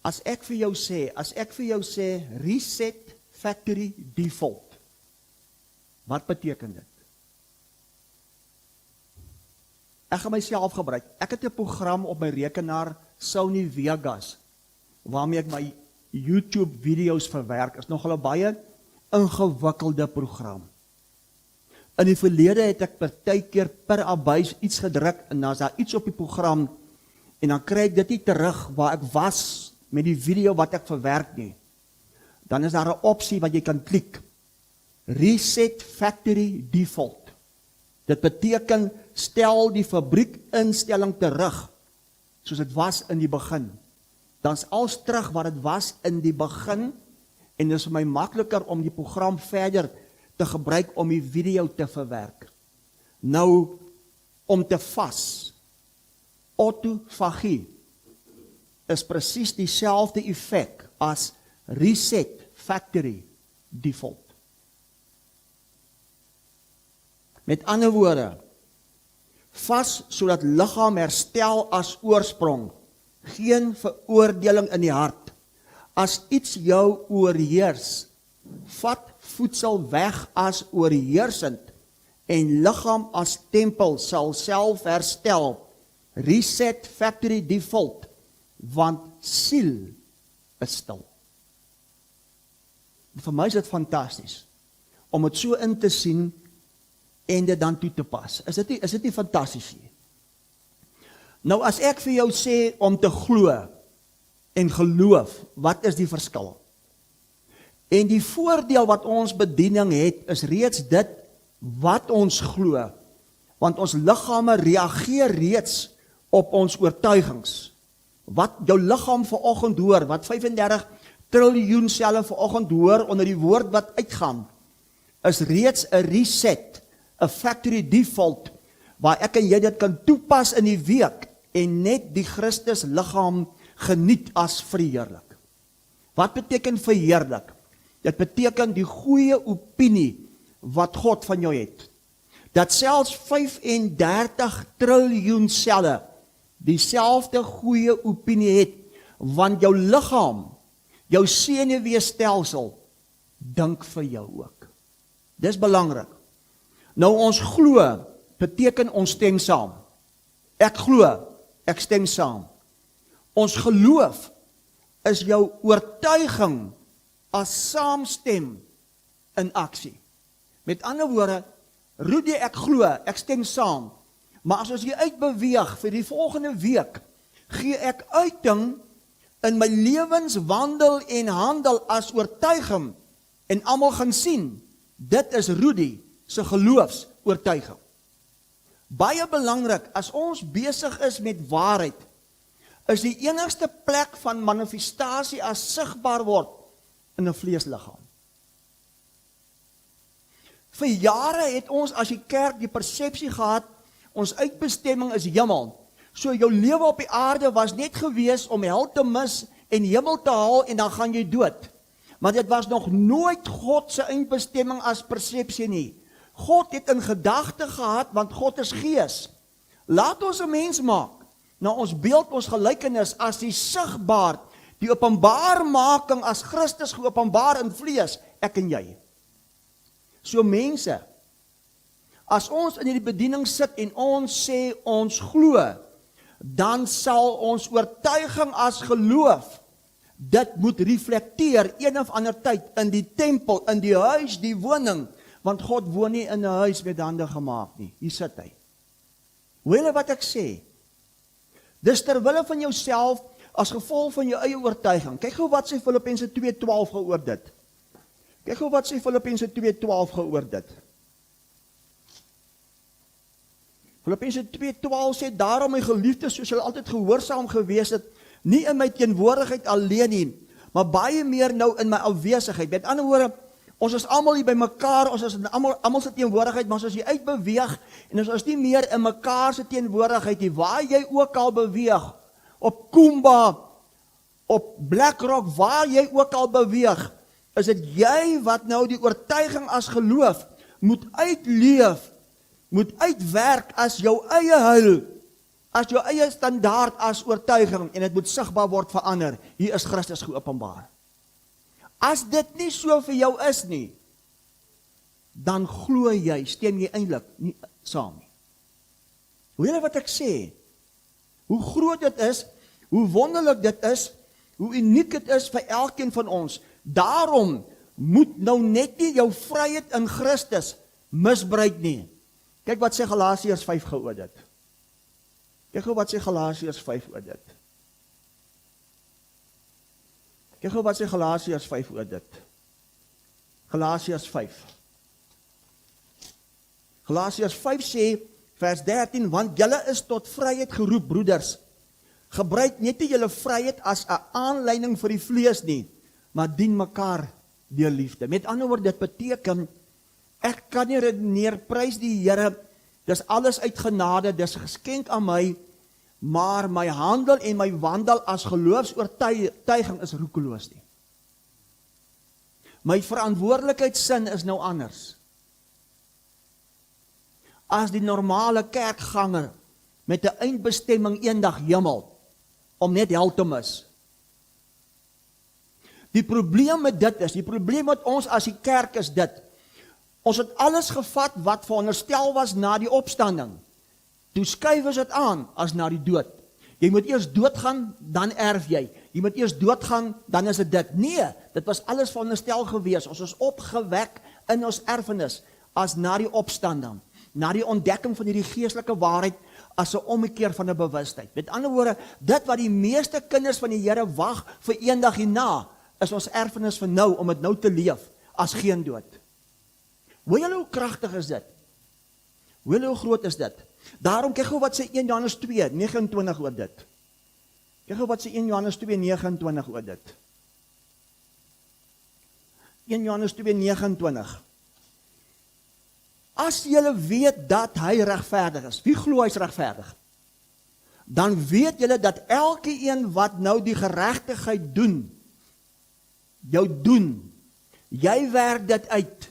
As ek vir jou sê, reset factory default, wat beteken dit? Ek gaan myself gebruik. Ek het 'n program op my rekenaar, Sony Vegas, waarmee ek my YouTube video's verwerk. Is nogal 'n baie ingewikkelde program. In die verlede het ek partykeer per abuis iets gedruk en dan is daar iets op die program en dan kry ek dit nie terug waar ek was met die video wat ek verwerk nie. Dan is daar 'n opsie wat jy kan klik. Reset factory default. Dit beteken stel die fabriekinstelling terug soos dit was in die begin. Dan is alles terug wat dit was in die begin en dit is vir my makliker om die program verder te gebruik om die video te verwerk. Nou, om te vas, autofagie is presies dieselfde effek as reset factory default. Met ander woorde, vas sodat liggaam herstel as oorsprong, geen veroordeling in die hart. As iets jou oorheers, vat voedsel weg as oorheersend en liggaam as tempel sal self herstel. Reset factory default, want siel is stil. Vir my is dit fantasties om dit so in te sien en dit dan toe te pas. Is dit nie fantasties nie? Nou as ek vir jou sê om te glo en geloof, wat is die verskil? En die voordeel wat ons bediening het, is reeds dit wat ons glo, want ons liggame reageer reeds op ons oortuigings. Wat jou liggaam vanoggend hoor, wat 35 triljoen selle vanoggend hoor onder die woord wat uitgaan, is reeds 'n reset, 'n factory default, waar ek en jy dit kan toepas in die week en net die Christus liggaam geniet as verheerlik. Wat beteken verheerlik? Dit beteken die goeie opinie wat God van jou het. Dat selfs 35 triljoen selle dieselfde goeie opinie het, want jou liggaam, jou senuweestelsel, dink vir jou ook. Dis belangrik. Nou ons glo, beteken ons stem saam. Ek glo, ek stem saam. Ons geloof is jou oortuiging as saamstem in aksie. Met ander woorde, Rudy, ek glo, ek stem saam. Maar as ons hier uitbeweeg vir die volgende week, gee ek uiting in my lewenswandel en handel as oortuiging en almal gaan sien, dit is Rudy se geloofsoortuiging. Baie belangrik, as ons besig is met waarheid, is die enigste plek van manifestasie as sigbaar word in 'n vleesliggaam. Vir jare het ons as die kerk die persepsie gehad, ons uitbestemming is hemel. So jou lewe op die aarde was net gewees om hel te mis en hemel te haal en dan gaan jy dood. Maar dit was nog nooit God se eindbestemming as persepsie nie. God het in gedagte gehad, want God is gees. Laat ons 'n mens maak, na ons beeld, ons gelykenis, as die sigbaar, die openbaarmaking as Christus geopenbaar in vlees, ek en jy. So mense, as ons in die bediening sit en ons sê ons glo, dan sal ons oortuiging as geloof, dit moet reflekteer een of ander tyd in die tempel, in die huis, die woning, want God woon nie in 'n huis met hande gemaak nie. Hier sit hy. Hoor wat ek sê. Dis terwille van jouself, as gevolg van jou eie oortuiging. Kyk gou wat sê Filippense 2:12 geoor dit. Kyk gou wat sê Filippense 2:12 geoor dit. Filippense 2:12 sê, daarom my geliefdes, soos julle altyd gehoorsaam gewees het, nie in my teenwoordigheid alleen nie, maar baie meer nou in my afwesigheid. Met ander woorde, ons is almal hier by mekaar, ons is in almal se teenwoordigheid, maar as jy uitbeweeg, en ons is nie meer in mekaar se teenwoordigheid nie, waar jy ook al beweeg, op Kumba, op Blackrock, waar jy ook al beweeg, is dit jy wat nou die oortuiging as geloof moet uitleef, moet uitwerk as jou eie heil, as jou eie standaard as oortuiging en dit moet sigbaar word verander, hier is Christus geopenbaar. As dit nie so vir jou is nie, dan glo jy, stem jy eintlik nie saam nie. Hoor julle wat ek sê? Hoe groot dit is, hoe wonderlik dit is, hoe uniek dit is vir elkeen van ons. Daarom moet nou net nie jou vryheid in Christus misbruik nie. Kyk wat sê Galasiërs 5 oor dit. Kyk gou wat sê Galasiërs 5 oor dit. Kyk gou wat sê Galasiërs 5 oor dit. Galasiërs 5. Galasiërs 5 sê, vers 13, want julle is tot vryheid geroep, broeders. Gebruik net nie julle vryheid as 'n aanleiding vir die vlees nie, maar dien mekaar deur liefde. Met ander woorde, dit beteken, ek kan nie redeneer, prys die Here, dis alles uit genade, dis geskenk aan my, maar my handel en my wandel as geloofsoortuiging is roekeloos nie. My verantwoordelikheidsin is nou anders. As die normale kerkganger met 'n eindbestemming eendag hemel, om net hel te mis. Die probleem met dit is, die probleem met ons as die kerk is dit, ons het alles gevat wat veronderstel was na die opstanding. Toe skuif ons dit aan as na die dood. Jy moet eers doodgaan, dan erf jy. Jy moet eers doodgaan, dan is dit. Nee, dit was alles veronderstel gewees. Ons is opgewek in ons erfenis as na die opstanding, na die ontdekking van hierdie geestelike waarheid as 'n ommekeer van 'n bewustheid. Met ander woorde, dit wat die meeste kinders van die Here wag vir eendag hierna, is ons erfenis vir nou, om dit nou te leef, as geen dood. Hoor julle hoe kragtig is dit? Hoor julle hoe groot is dit? Daarom, kyk gou wat sê 1 Johannes 2, 29 oor dit. Kyk gou wat sê 1 Johannes 2, 29 oor dit. 1 Johannes 2, 29. As julle weet dat hy regverdig is, wie glo hy's regverdig? Dan weet julle dat elke een wat nou die geregtigheid doen, jou doen, jy werk dit uit,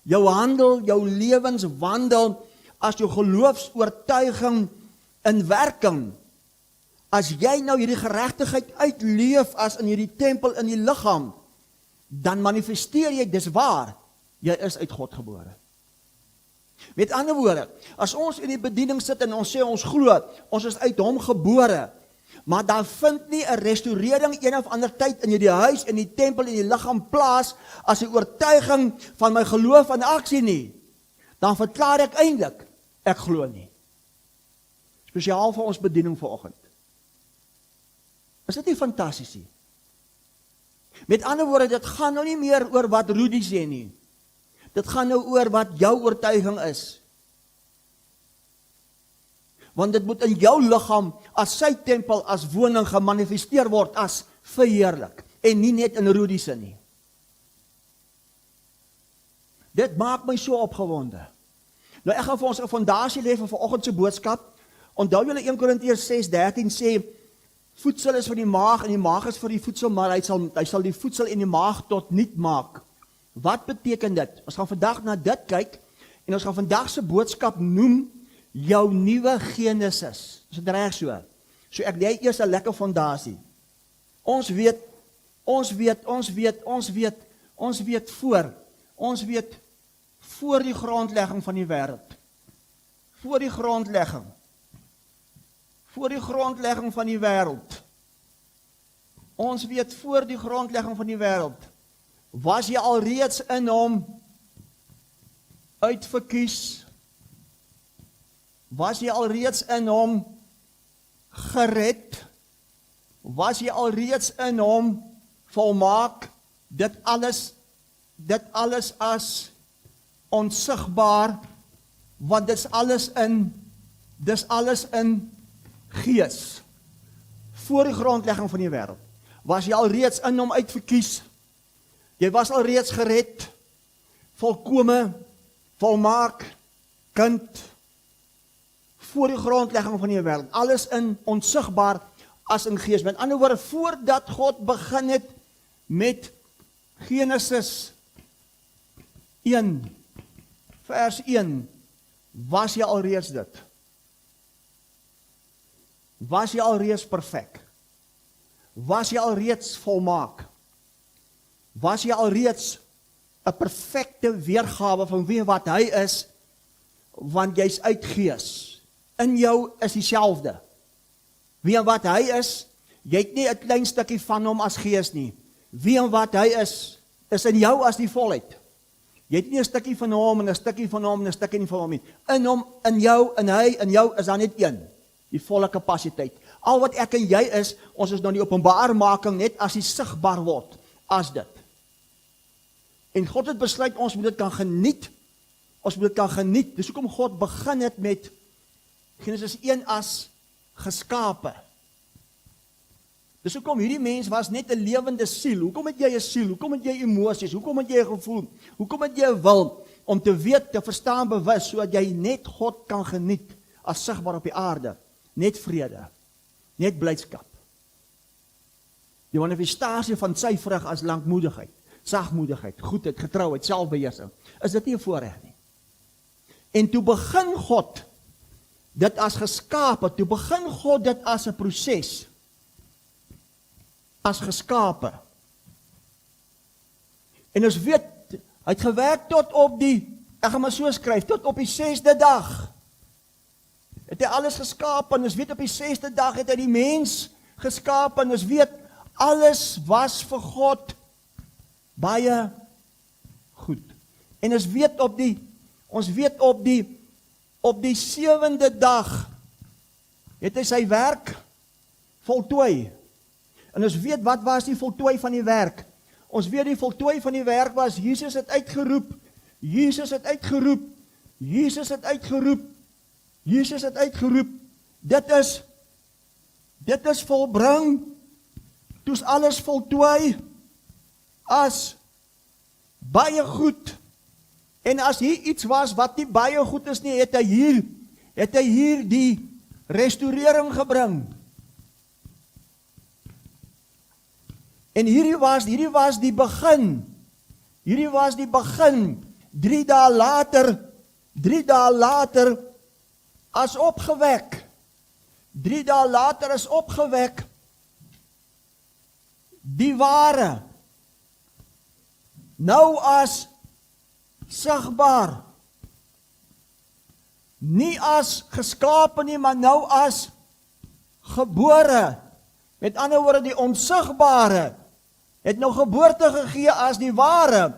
jou handel, jou lewenswandel, as jou geloofsoortuiging in werking, as jy nou hierdie geregtigheid uitleef as in hierdie tempel in die liggaam, dan manifesteer jy, dis waar, jy is uit God gebore. Met ander woorde, as ons in die bediening sit en ons sê ons glo, ons is uit hom gebore, maar daar vind nie 'n restaurering een of ander tyd in hierdie huis, in die tempel, in die liggaam plaas, as die oortuiging van my geloof in aksie nie, dan verklaar ek eintlik, ek glo nie. Spesiaal vir ons bediening vanoggend. Is dit nie fantasties nie? Met ander woorde, dit gaan nou nie meer oor wat Rudy sê nie. Dit gaan nou oor wat jou oortuiging is. Want dit moet in jou liggaam, as sy tempel, as woning gemanifesteer word, as verheerlik. En nie net in Rudy se nie. Dit maak my so opgewonde. Nou ek gaan vir ons 'n fondasie lê vir vanoggend se boodskap. Onthou julle 1 Korintiërs 6:13 sê, voedsel is vir die maag en die maag is vir die voedsel, maar hy sal die voedsel en die maag tot niet maak. Wat beteken dit? Ons gaan vandag na dit kyk en ons gaan vandag se boodskap noem jou nuwe Genesis. Is dit reg so? So ek lê eers 'n lekker fondasie. Ons weet voor die grondlegging van die wêreld. Voor die grondlegging van die wêreld. Ons weet voor die grondlegging van die wêreld, was jy alreeds in hom uitverkies, was jy alreeds in hom gered, was jy alreeds in hom volmaak, dit alles as onsigbaar, want dis alles in gees. Voor die grondlegging van die wêreld, was jy alreeds in hom uitverkies, jy was alreeds gered, volkome, volmaak, kind, voor die grondlegging van die wêreld, alles in onsigbaar as in gees. Met ander woorde, voordat God begin het met Genesis 1, vers 1, was jy alreeds dit. Was jy alreeds perfek? Was jy alreeds volmaak? Was jy alreeds 'n perfekte weergawe van wie wat hy is, want jy's uit Gees. In jou is dieselfde. Wie en wat hy is, jy het nie 'n klein stukkie van hom as Gees nie. Wie en wat hy is in jou as die volheid. Jy het nie 'n stukkie van hom en 'n stukkie van hom en 'n stukkie van hom nie. In hom, in jou, in hy, in jou is daar net een. Die volle kapasiteit. Al wat ek en jy is, ons is nou die openbaarmaking net as die sigbaar word, as dit. En God het besluit, ons moet dit kan geniet. Ons moet dit kan geniet. Dis hoekom God begin het met Genesis 1 as geskape. Dis hoekom hierdie mens was net 'n lewende siel. Hoekom het jy 'n siel? Hoekom het jy emosies? Hoekom het jy 'n gevoel? Hoekom het jy 'n wil? Om te weet, te verstaan, bewus, sodat jy net God kan geniet as sigbaar op die aarde. Net vrede. Net blydskap. Die manifestasie van sy vrug as lankmoedigheid, sagmoedigheid, goedheid, getrouheid, selfbeheersing. Is dit nie 'n voorreg nie? En toe begin God dit as geskape, toe begin God dit as 'n proses. As geskape. En ons weet, hy het gewerk tot op die, ek gaan maar so skryf, tot op die 6de dag. Het hy alles geskape, en ons weet op die 6de dag het hy die mens geskape, en ons weet, alles was vir God baie goed. En ons weet op die 7de dag het hy sy werk voltooi. En ons weet, wat was die voltooi van die werk? Ons weet die voltooi van die werk was, Jesus het uitgeroep, Jesus het uitgeroep, Jesus het uitgeroep, Jesus het uitgeroep, dit is volbring, toes alles voltooi, as baie goed, en as hier iets was, wat nie baie goed is nie, het hy hier die restaurering gebring. En hierdie was die begin, 3 dae later, as opgewek, 3 dae later is opgewek, die ware, nou as sigbaar, nie as geskape nie, maar nou as gebore, met ander woorde die onsigbare, het nou geboorte gegee as die ware,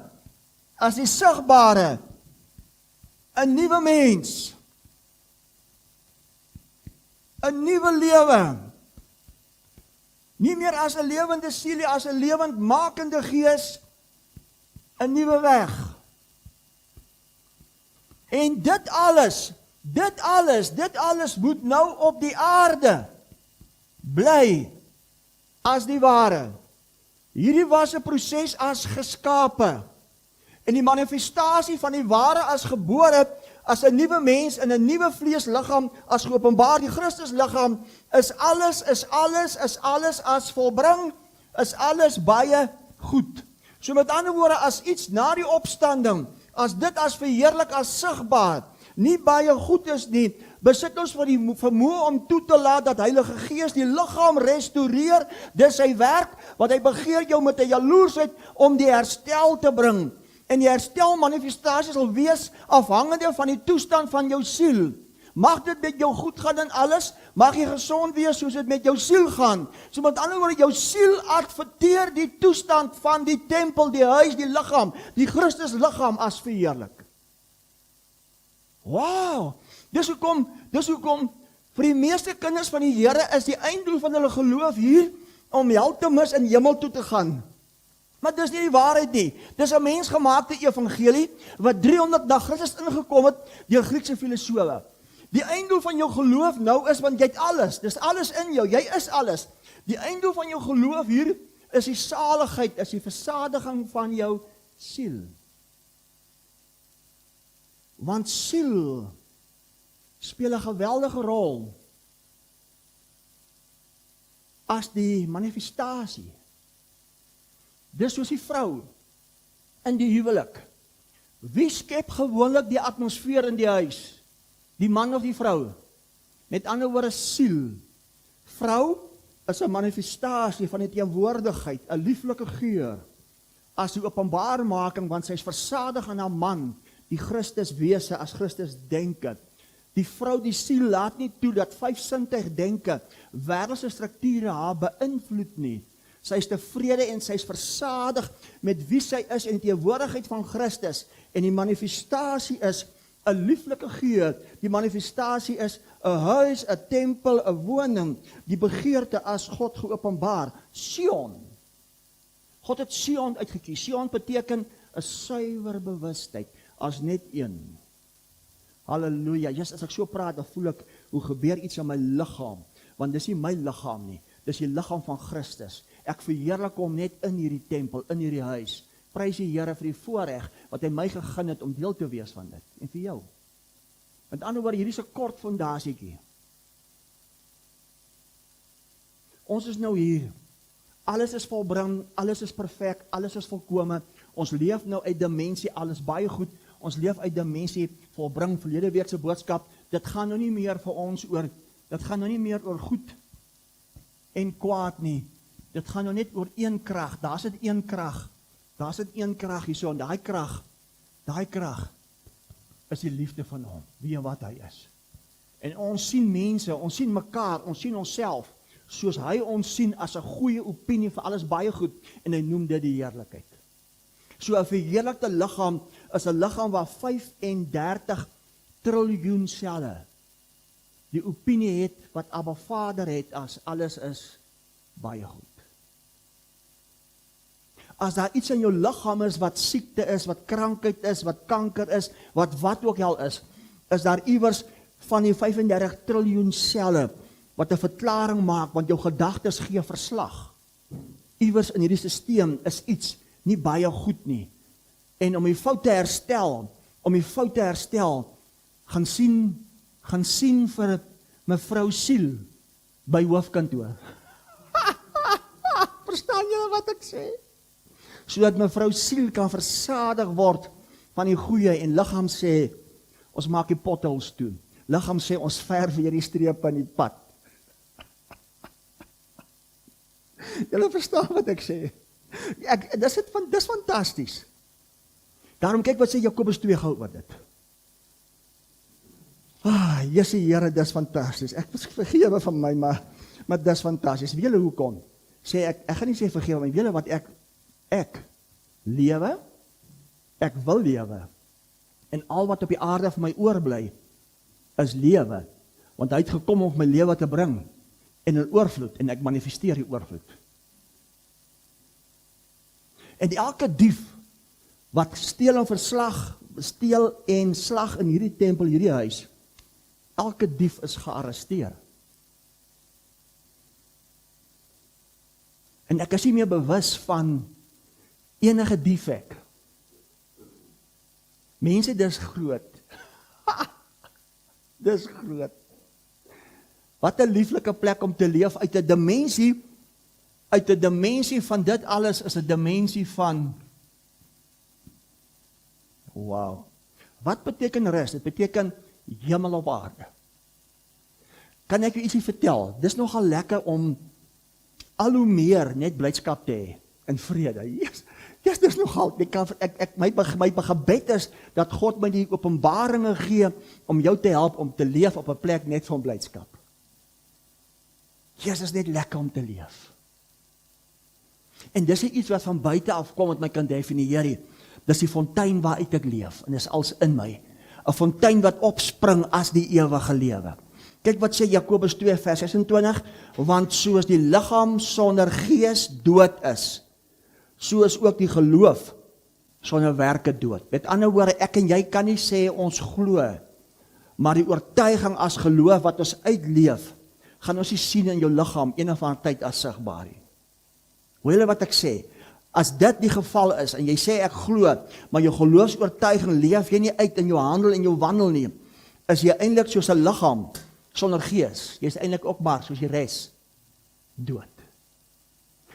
as die sigbare, 'n nuwe mens, 'n nuwe lewe, nie meer as 'n lewende siel, as 'n lewendmakende gees, 'n nuwe weg. En dit alles moet nou op die aarde bly as die ware. Hierdie was 'n proses as geskape. En die manifestasie van die ware as gebore, as 'n nuwe mens in 'n nuwe vleesliggaam, as geopenbaar die Christusliggaam, is alles as volbring, is alles baie goed. So met ander woorde, as iets na die opstanding, as dit as verheerlik, as sigbaar, nie baie goed is nie, besit ons vir die vermoë om toe te laat dat Heilige Gees die liggaam restoreer, dis sy werk, wat hy begeer jou met 'n jaloersheid om die herstel te bring. En die herstelmanifestasie sal wees afhangende van die toestand van jou siel. Mag dit met jou goed gaan in alles, mag jy gesond wees soos dit met jou siel gaan. So met ander woorde, jou siel adverteer die toestand van die tempel, die huis, die liggaam, die Christus liggaam as verheerlik. Wow! Dis hoekom vir die meeste kinders van die Here is die einddoel van hulle geloof hier om hel te mis in hemel toe te gaan. Maar dis nie die waarheid nie. Dis 'n mensgemaakte evangelie wat 300 na Christus ingekom het deur Griekse filosowe. Die einddoel van jou geloof nou is, want jy het alles. Dis alles in jou. Jy is alles. Die einddoel van jou geloof hier is die saligheid, is die versadiging van jou siel. Want siel speel 'n geweldige rol as die manifestasie. Dis soos die vrou in die huwelik. Wie skep gewoonlik die atmosfeer in die huis? Die man of die vrou? Met ander woorde siel. Vrou is 'n manifestasie van die teenwoordigheid, 'n lieflike geur, as die openbaarmaking, want sy is versadig aan haar man, die Christus wese as Christus denke. Die vrou, die siel, laat nie toe dat 5 sintuig denke, wêreldse strukture haar beïnvloed nie. Sy is tevrede en sy is versadig met wie sy is in die teenwoordigheid van Christus, en die manifestasie is 'n lieflike geur, die manifestasie is 'n huis, 'n tempel, 'n woning, die begeerte as God geopenbaar. Sion. God het Sion uitgekies. Sion beteken 'n suiwer bewustheid, as net een. Halleluja. Jesus, as ek so praat, dan voel ek, hoe gebeur iets aan my liggaam, want dis nie my liggaam nie, dis die liggaam van Christus. Ek verheerlik hom net in hierdie tempel, in hierdie huis. Prys die Here vir die voorreg wat hy my gegee het om deel te wees van dit, en vir jou. Met ander woorde, hierdie is 'n kort fondasietjie. Ons is nou hier. Alles is volbring, alles is perfek, alles is volkome. Ons leef nou uit dimensie, alles baie goed. Ons leef uit dimensie volbring, verlede week se boodskap. Dit gaan nou nie meer vir ons oor, dit gaan nou nie meer oor goed en kwaad nie. Dit gaan nou net oor een krag. Daar's dit een krag. Daar's dit een krag hierso, en daai krag is die liefde van hom, wie en wat hy is. En ons sien mense, ons sien mekaar, ons sien onsself, soos hy ons sien as 'n goeie opinie vir alles baie goed, en hy noem dit die heerlikheid. So 'n verheerlikte liggaam is 'n liggaam waar 35 triljoen selle die opinie het wat Abba Vader het as alles is baie goed. As daar iets in jou liggaam is wat siekte is, wat krankheid is, wat kanker is, wat ook al is daar iewers van die 35 triljoen selle wat 'n verklaring maak, want jou gedagtes gee verslag. Iewers in hierdie stelsel is iets nie baie goed nie. En om die fout te herstel, gaan sien vir mevrou Siel by hoofkantoor. Verstaan julle wat ek sê? Sodat mevrou Siel kan versadig word van die goeie, en liggaam sê, ons maak die potholes toe. Liggaam sê, ons verf weer die streep in die pad. Julle verstaan wat ek sê? Dis fantasties. Daarom kyk wat sê Jakobus 2 gou oor dit. Jesus Here, dis fantasties. Ek vergewe van my, maar dis fantasties. Weet julle hoekom? Sê ek gaan nie sê vergewe my, weet julle wat ek lewe, ek wil lewe, en al wat op die aarde vir my oorbly, is lewe, want hy het gekom om my lewe te bring, en in oorvloed, en ek manifesteer die oorvloed. En elke dief, wat steel en slag in hierdie tempel, hierdie huis, elke dief is gearresteer. En ek is nie meer bewus van enige defek. Mense, dis groot. Dis groot. Wat 'n lieflike plek om te leef uit 'n dimensie van dit alles is 'n dimensie van wow. Wat beteken rus? Dit beteken hemel op aarde. Kan ek u ietsie vertel? Dis nogal lekker om al hoe meer net blydskap te hê en vrede. Yes, dis nogal. My gebed is dat God my die openbaringe gee om jou te help om te leef op 'n plek net van blydskap. Jesus, is net lekker om te leef. En dis iets wat van buite af kom wat my kan definieer nie. Dis die fontein waaruit ek leef, en dis als in my. 'n Fontein wat opspring as die ewige lewe. Kyk wat sê Jakobus 2 vers 26, want soos die liggaam sonder gees dood is, so is ook die geloof sonder werke dood. Met ander woorde, ek en jy kan nie sê ons glo, maar die oortuiging as geloof wat ons uitleef, gaan ons nie sien in jou liggaam een of ander tyd as sigbaar nie. Hoor julle wat ek sê? As dit die geval is, en jy sê ek glo, maar jou geloofsoortuiging leef jy nie uit in jou handel en jou wandel nie, is jy eintlik soos 'n liggaam sonder gees. Jy is eintlik ook maar soos die res dood.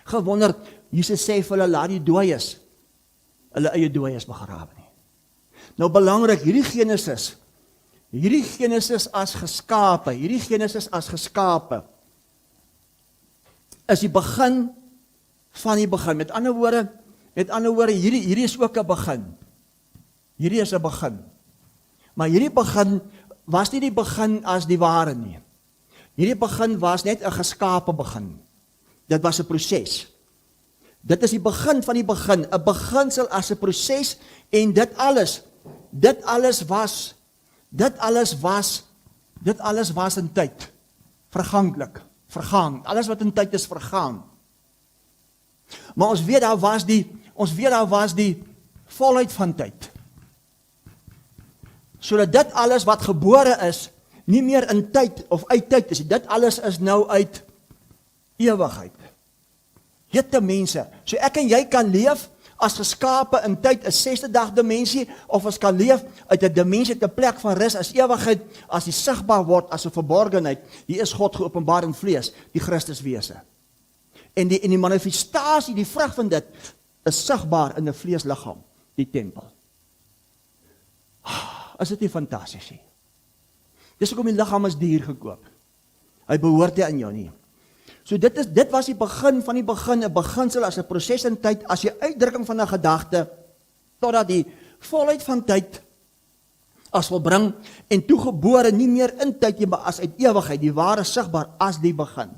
Gewonder, Jesus sê vir hulle, laat die dooies hulle eie dooies begrawe nie. Nou belangrik, hierdie Genesis as geskape, is die begin van die begin. Met ander woorde, hierdie is ook 'n begin. Hierdie is 'n begin. Maar hierdie begin was nie die begin as die ware nie. Hierdie begin was net 'n geskape begin. Dit was 'n proses. Dit is die begin van die begin, 'n beginsel as 'n proses, en dit alles was in tyd. Verganklik, vergaan. Alles wat in tyd is, vergaan. Maar ons weet daar was die volheid van tyd. Sodat dit alles wat gebore is, nie meer in tyd of uit tyd is. Dit alles is nou uit ewigheid. Jette mense, so ek en jy kan leef as geskape in tyd, 'n 6de dag dimensie, of ons kan leef uit 'n dimensie, 'n plek van rus as ewigheid, as die sigbaar word as 'n verborgenheid. Hier is God geopenbaar in vlees, die Christuswese. En die manifestasie, die vrug van dit, is sigbaar in 'n vleesliggaam, die tempel. Is dit nie fantasties nie? Dis hoekom die liggaam is duur gekoop. Hy behoort nie aan jou nie. So dit was die begin van die begin, 'n beginsel as 'n proses in tyd, as die uitdrukking van 'n gedagte, totdat die volheid van tyd as volbring, en toegebore nie meer in tyd nie, maar as uit ewigheid, die ware sigbaar as die begin.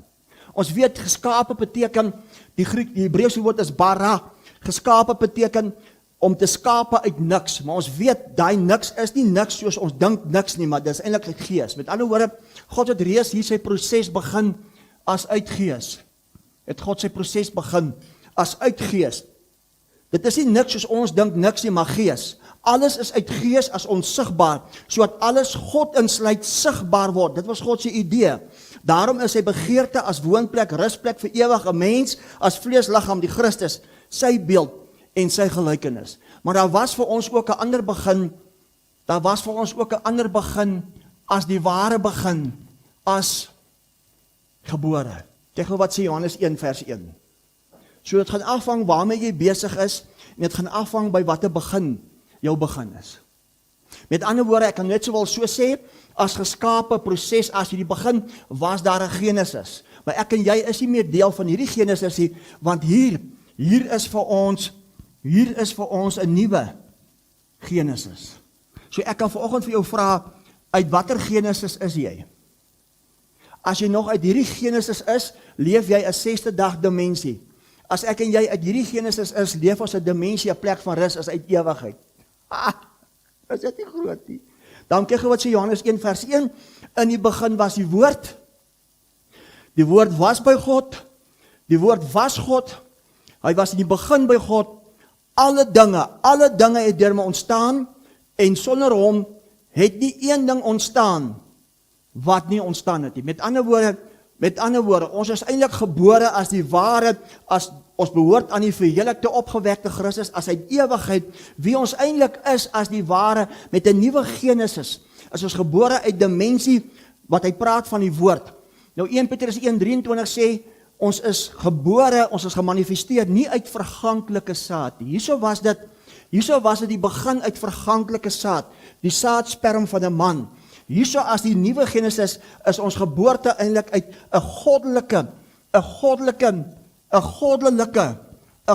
Ons weet, geskape beteken, die Hebreëse woord is bara, geskape beteken om te skape uit niks, maar ons weet, daai niks is nie niks soos ons dink niks nie, maar dit is eintlik uit gees. Met ander woorde, God het reeds hier sy proses begin as uit gees. Het God sy proses begin as uit gees. Dit is nie niks soos ons dink niks nie, maar gees. Alles is uit gees as onsigbaar, sodat alles God insluit sigbaar word. Dit was God se idee. Daarom is sy begeerte as woonplek, rusplek vir ewige mens, as vleesliggaam, die Christus, sy beeld en sy gelykenis. Maar daar was vir ons ook 'n ander begin, as die ware begin, as gebore. Kyk gou wat sê Johannes 1 vers 1. So dit gaan afhang waarmee jy besig is, en dit gaan afhang by watter begin jou begin is. Met ander woorde, ek kan net sowel so sê, as geskape proses, as hierdie begin, was daar 'n Genesis. Maar ek en jy is nie meer deel van hierdie Genesis nie, want hier is vir ons 'n nuwe Genesis. So ek kan vanoggend vir jou vra, uit watter Genesis is jy? As jy nog uit hierdie Genesis is, leef jy 'n 6de dag dimensie. As ek en jy uit hierdie Genesis is, leef ons 'n dimensie, 'n plek van rus, is uit ewigheid. Is dit nie groot nie? Dan kyk wat sê Johannes 1 vers 1, in die begin was die woord was by God, die woord was God, hy was in die begin by God, alle dinge het deur hom ontstaan, en sonder hom het nie een ding ontstaan, wat nie ontstaan het nie. Met ander woorde, ons is eintlik gebore as die ware, as ons behoort aan die verheerlikte opgewekte Christus, as uit ewigheid, wie ons eintlik is as die ware, met 'n nuwe Genesis, as ons gebore uit dimensie, wat hy praat van die woord. Nou 1 Petrus 1:23 sê, ons is gebore, ons is gemanifesteer, nie uit verganklike saad nie. Hierso was dit die begin uit verganklike saad, die saadsperm van 'n man. Hierso as die nuwe Genesis is ons geboorte eintlik uit 'n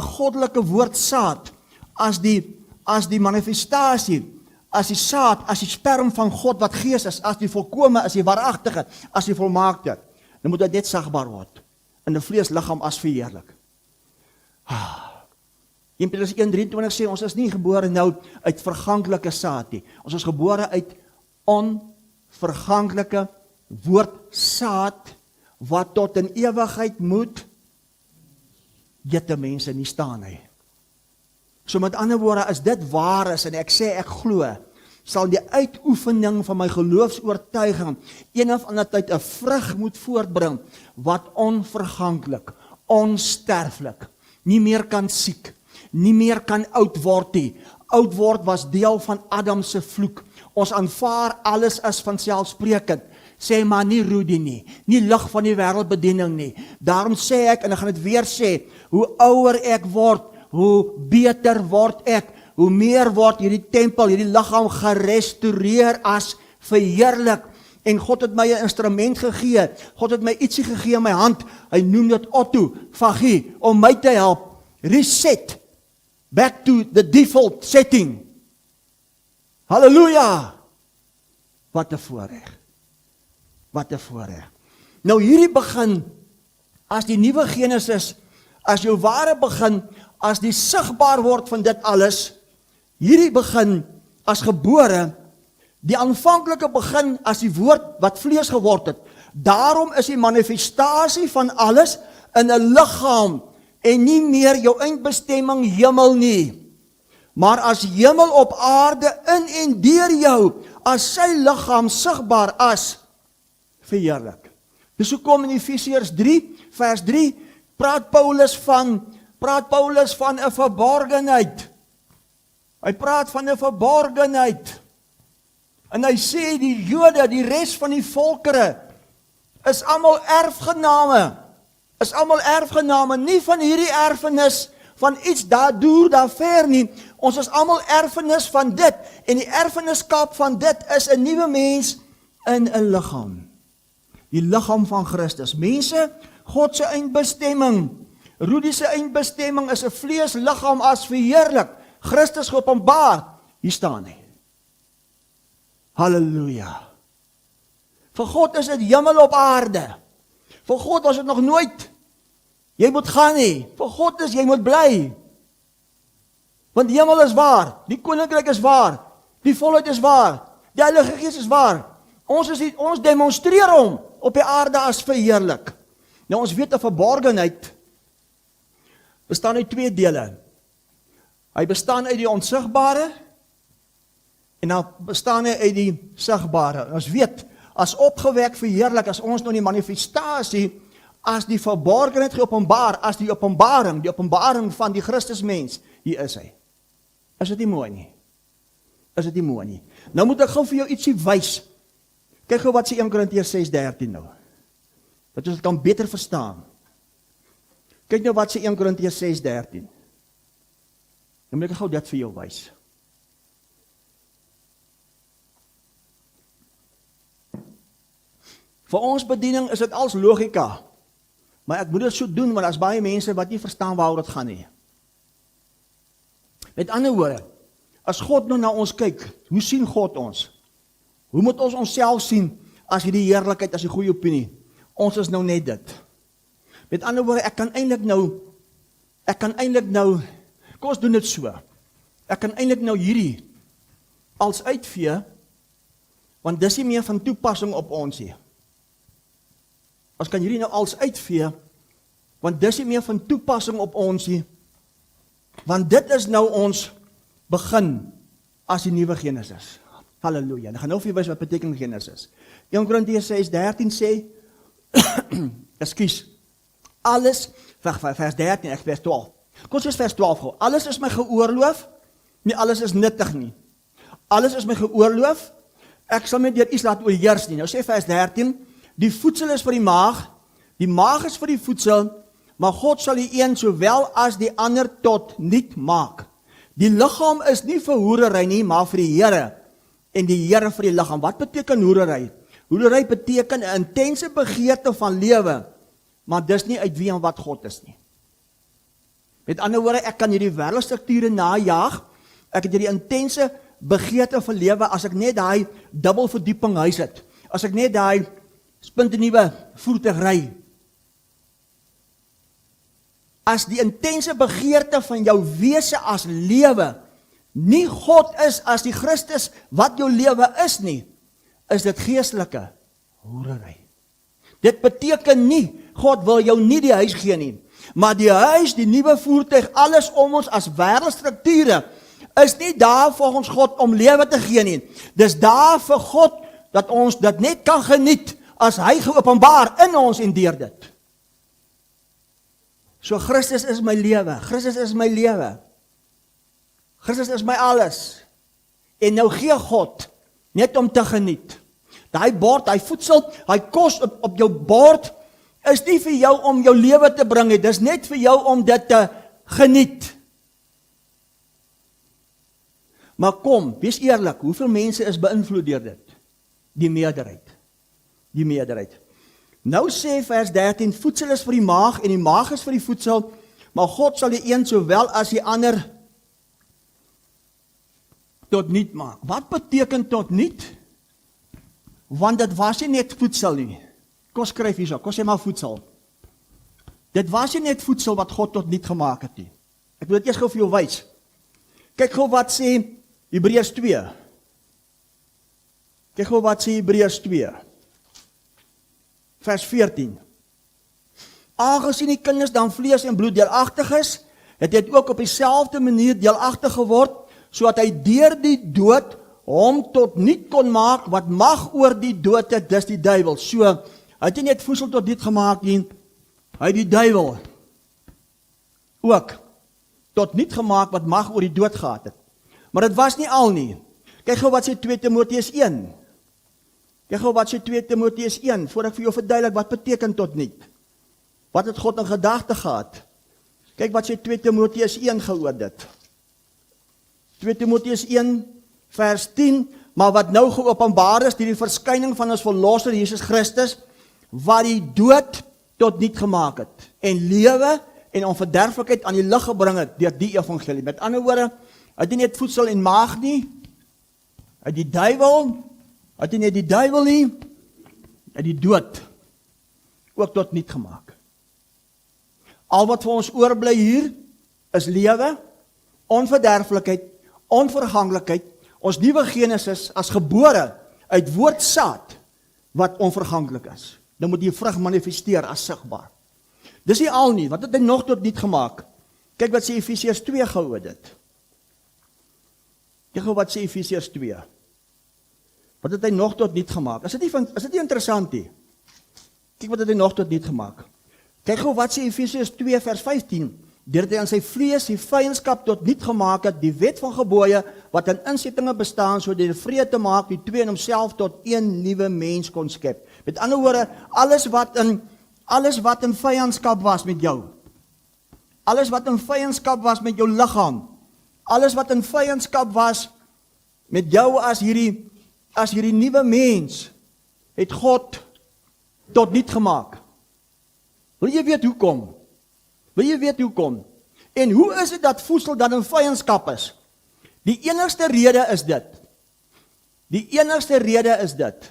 goddelike woordsaad, as die manifestasie, as die saad, as die sperm van God wat gees is, as die volkome, as die waaragtige, as die volmaakte. Dan moet dit net sigbaar word in 'n vleesliggaam as verheerlik. 1 Petrus 1:23 sê, ons is nie gebore nou uit verganklike saad nie. Ons is gebore uit onverganklike woordsaad, wat tot in ewigheid moet jette mense nie staan nie. So met ander woorde, as dit waar is, en ek sê ek glo, sal die uitoefening van my geloofsoortuiging een of ander tyd 'n vrug moet voortbring, wat onverganklik, onsterflik, nie meer kan siek, nie meer kan oud word nie. Oud word was deel van Adam se vloek. Ons aanvaar alles as vanselfsprekend. Sê maar nie Rudy nie lig van die wêreldbediening nie. Daarom sê ek, en ek gaan dit weer sê, hoe ouer ek word, hoe beter word ek, hoe meer word hierdie tempel, hierdie liggaam gerestoreer as verheerlik, En God het my 'n instrument gegee. God het my ietsie gegee in my hand. Hy noem dit autofagie, om my te help reset back to the default setting. Halleluja! Wat 'n voorreg. Wat 'n voorreg. Nou hierdie begin as die nuwe Genesis, as jou ware begin, as die sigbaar word van dit alles, hierdie begin as gebore, die aanvanklike begin as die woord wat vlees geword het. Daarom is die manifestasie van alles in 'n liggaam en nie meer jou eindbestemming hemel nie, maar as hemel op aarde in en deur jou, as sy liggaam sigbaar as verheerlik. Dis hoekom in Efesiërs 3 vers 3 praat Paulus van 'n verborgenheid. Hy praat van 'n verborgenheid. En hy sê die Jode, die res van die volkere, is almal erfgename, nie van hierdie erfenis, van iets daar ver nie. Ons is almal erfenis van dit, en die erfeniskap van dit is 'n nuwe mens in 'n liggaam. Die liggaam van Christus. Mense, God se eindbestemming, Rudy se eindbestemming is 'n vleesliggaam as verheerlik, Christus geopenbaar. Hier staan hy. Halleluja. Vir God is dit hemel op aarde. Vir God was dit nog nooit, jy moet gaan nie. Vir God is, jy moet bly. Want die hemel is waar, die koninkryk is waar, die volheid is waar, die Heilige Gees is waar. Ons demonstreer hom op die aarde as verheerlik. Nou ons weet 'n verborgenheid bestaan uit 2 dele. Hy bestaan uit die onsigbare en dan bestaan hy uit die sigbare. Ons weet, as opgewek verheerlik, as ons nou die manifestasie, as die verborgenheid geopenbaar, as die openbaring van die Christusmens, hier is hy. Is dit nie mooi nie? Is dit nie mooi nie? Nou moet ek gou vir jou ietsie wys. Kyk gou wat sê 1 Korintiërs 6:13 nou. Dat ons dit kan beter verstaan. Kyk nou wat sê 1 Korintiërs 6:13. Nou moet ek gou dit vir jou wys. Vir ons bediening is dit als logika. Maar ek moet dit so doen, want daar's baie mense wat nie verstaan waaroor dit gaan nie. Met ander woorde, as God nou na ons kyk, hoe sien God ons? Hoe moet ons onsself sien as hierdie heerlikheid, as die goeie opinie? Ons is nou net dit. Met ander woorde, ek kan eintlik nou, kom ons doen dit so. Ek kan eintlik nou hierdie als uitvee, want dis nie meer van toepassing op ons nie. Ons kan hierdie nou als uitvee, want dis nie meer van toepassing op ons nie, want dit is nou ons begin as die nuwe Genesis. Halleluja. Ek gaan nou vir julle wys wat beteken Genesis. 1 Korintiërs 6:13 sê, ekskuus, alles, vers 13, ek vers 12. Kom ons vers 12 gou. Alles is my geoorloof, nie alles is nuttig nie. Alles is my geoorloof, ek sal met deur iets laat oorheers nie. Nou sê vers 13, die voedsel is vir die maag is vir die voedsel, maar God sal die een sowel as die ander tot niet maak. Die liggaam is nie vir hoerery nie, maar vir die Here, en die Here vir die liggaam. Wat beteken hoerery? Hoerery beteken 'n intense begeerte van lewe, maar dis nie uit wie en wat God is nie. Met ander woorde, ek kan hierdie wêreldstrukture najag, ek het hierdie intense begeerte van lewe, as ek net daai dubbelverdieping huis het, as ek net daai splinternuwe voertuig ry. As die intense begeerte van jou wese as lewe nie God is as die Christus wat jou lewe is nie, is dit geestelike hoerery. Dit beteken nie, God wil jou nie die huis gee nie, maar die huis, die nuwe voertuig, alles om ons as wêreldstrukture, is nie daar volgens God om lewe te gee nie. Dis daar vir God, dat ons dit net kan geniet, as hy geopenbaar in ons en deur dit. So Christus is my lewe, Christus is my lewe, Christus is my alles, en nou gee God, net om te geniet. Daai bord, daai voedsel, daai kos op jou bord, is nie vir jou om jou lewe te bring nie, dis net vir jou om dit te geniet. Maar kom, wees eerlik, hoeveel mense is beïnvloed deur dit? Die meerderheid. die meerderheid. Nou sê vers 13, voedsel is vir die maag en die maag is vir die voedsel, maar God sal die een sowel as die ander tot niet maak. Wat beteken tot niet? Want dit was nie net voedsel nie. Kom skryf hierso, kom sê maar voedsel. Dit was nie net voedsel wat God tot niet gemaak het nie. Ek wil dit eers gou vir jou wys. Kyk gou wat sê Hebreërs 2. Kyk gou wat sê Hebreërs 2. Vers 14. Aangesien die kinders dan vlees en bloed deelagtig is, het hy ook op dieselfde manier deelagtig geword, sodat hy deur die dood hom tot niet kon maak, wat mag oor die dood het, dis die duiwel. So, hy het nie net voedsel tot niet gemaak nie, hy het die duiwel ook tot niet gemaak, wat mag oor die dood gehad het. Maar dit was nie al nie. Kyk gou wat sê 2 Timoteus 1. Kyk gou wat sê 2 Timoteus 1, voor ek vir jou verduidelik wat beteken tot niet. Wat het God in gedagte gehad? Kyk wat sê 2 Timoteus 1 geoor dit. 2 Timoteus 1 vers 10, maar wat nou geopenbaar is, die verskyning van ons verlosser Jesus Christus, wat die dood tot niet gemaak het, en lewe en onverderflikheid aan die lig gebring het, deur die evangelie. Met ander woorde, het nie net voedsel en maag nie, het die duiwel, het nie net die duiwel nie, het die dood ook tot niet gemaak. Al wat vir ons oorbly hier, is lewe, onverderflikheid, onverganklikheid, ons nuwe Genesis as gebore uit woordsaad wat onverganklik is. Dan moet die vrug manifesteer as sigbaar. Dis nie al nie, wat het hy nog tot niet gemaak? Kyk wat sê Efesiërs 2 gehoor dit. Kyk wat sê Efesiërs 2. Wat het hy nog tot niet gemaak? Is dit nie interessant nie? Kyk wat het hy nog tot niet gemaak. Kyk wat sê Efesiërs 2 vers 15. Deurdat hy aan sy vlees die vyandskap tot niet gemaak het, die wet van gebooie, wat in insettinge bestaan, so die vrede te maak, die twee in homself tot een nuwe mens kon skep. Met ander woorde, alles wat in vyandskap was met jou, alles wat in vyandskap was met jou liggaam, alles wat in vyandskap was met jou as hierdie nuwe mens, het God tot niet gemaak. Wil jy weet hoekom? Wil jy weet hoekom? En hoe is dit dat voedsel dan in vyandskap is? Die enigste rede is dit. Die enigste rede is dit.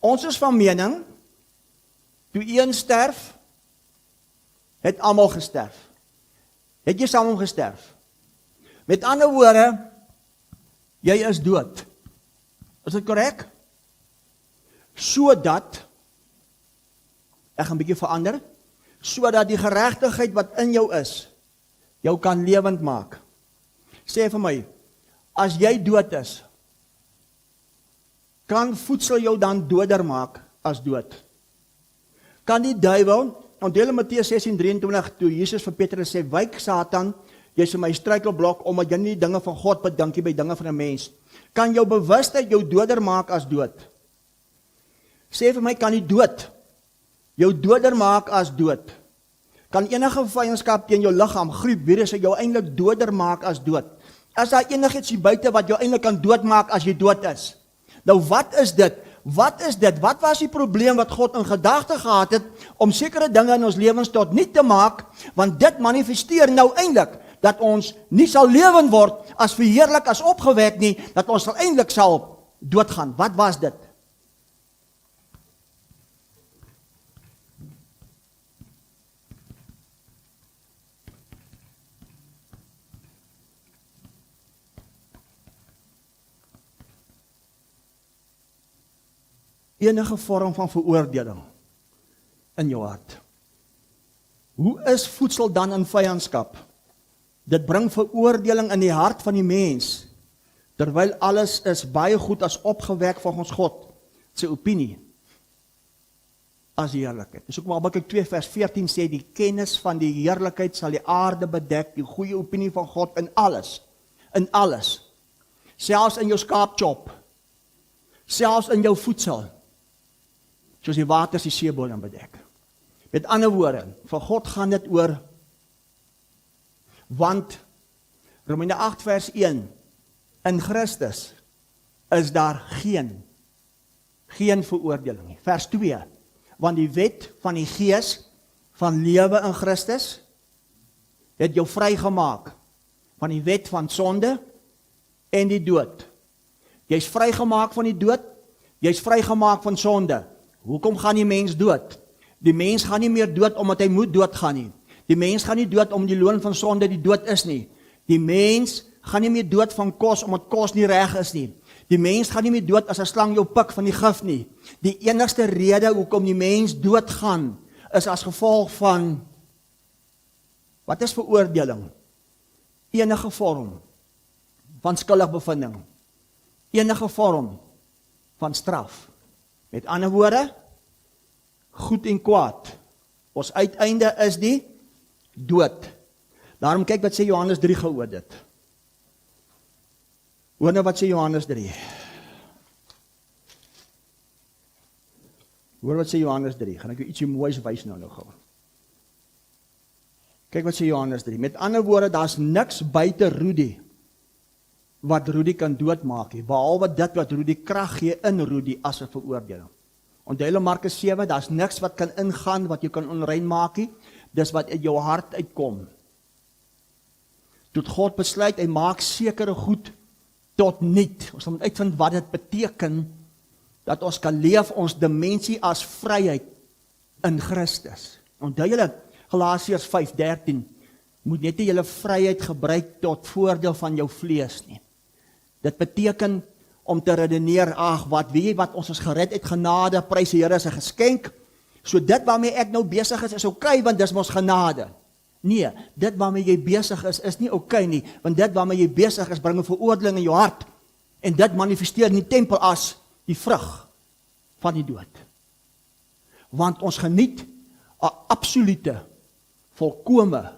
Ons is van mening, toe een sterf, het almal gesterf. Het jy saam gesterf? Met ander woorde, jy is dood. Is dit korrek? Sodat, ek gaan 'n bietjie verander, sodat die geregtigheid wat in jou is, jou kan lewend maak. Sê vir my, as jy dood is, kan voedsel jou dan doder maak as dood? Kan die duiwel, onthou in Matteus 16:23, toe Jesus vir Petrus sê, wyk Satan, jy is my struikelblok, omdat jy nie die dinge van God bedink nie, by dinge van 'n mens. Kan jou bewustheid jou doder maak as dood? Sê vir my, kan die dood jou doder maak as dood? Kan enige vyandskap teen jou liggaam, griep, virusse jou eintlik doder maak as dood? As daar enigiets hier buite wat jou eintlik kan doodmaak as jy dood is? Nou wat is dit? Wat is dit? Wat was die probleem wat God in gedagte gehad het om sekere dinge in ons lewens tot niet te maak? Want dit manifesteer nou eintlik dat ons nie sal lewend word as verheerlik, as opgewek nie, dat ons sal eintlik sal doodgaan. Wat was dit? Enige vorm van veroordeling in jou hart. Hoe is voedsel dan in vyandskap? Dit bring veroordeling in die hart van die mens, terwyl alles is baie goed as opgewek volgens God se opinie as heerlikheid. Dis hoekom Habakuk 2 vers 14 sê, die kennis van die heerlikheid sal die aarde bedek, die goeie opinie van God in alles, selfs in jou skaapchop, selfs in jou voedsel, soos die waters die seebodem bedek. Met ander woorde, vir God gaan dit oor, want Romeine 8 vers 1, in Christus is daar geen veroordeling nie. Vers 2, want die wet van die gees van lewe in Christus het jou vrygemaak van die wet van sonde en die dood. Jy is vrygemaak van die dood, jy is vrygemaak van sonde. Hoekom gaan die mens dood? Die mens gaan nie meer dood omdat hy moet doodgaan nie. Die mens gaan nie dood om die loon van sonde die dood is nie. Die mens gaan nie meer dood van kos omdat kos nie reg is nie. Die mens gaan nie meer dood as 'n slang jou pik van die gif nie. Die enigste rede hoekom die mens doodgaan is as gevolg van, wat is veroordeling? Enige vorm van skuldigbevinding. Enige vorm van straf. Met ander woorde, goed en kwaad. Ons uiteinde is die dood. Daarom kyk wat sê Johannes 3 geoor dit. Hoor nou wat sê Johannes 3. Hoor wat sê Johannes 3. Gaan ek jou ietsie moois wys nou gou. Kyk wat sê Johannes 3. Met ander woorde, daar's niks buite Rudy wat Rudy kan doodmaak nie, behalwe dit wat Rudy krag gee in Rudy as 'n veroordeling. Onthou julle Markus 7, daar's niks wat kan ingaan wat jou kan onrein maak nie. Dis wat uit jou hart uitkom. Toe God besluit, hy maak sekere goed tot niet. Ons moet uitvind wat dit beteken, dat ons kan leef ons dimensie as vryheid in Christus. Onthou julle, Galasiërs 5:13, moet net nie julle vryheid gebruik tot voordeel van jou vlees nie. Dit beteken om te redeneer, weet jy wat, ons is gered uit genade, prys die Here is 'n geskenk, so dit waarmee ek nou besig is oukei, want dis mos genade. Nee, dit waarmee jy besig is nie oukei nie, want dit waarmee jy besig is, bring 'n veroordeling in jou hart, en dit manifesteer in die tempel as die vrug van die dood. Want ons geniet 'n absolute, volkome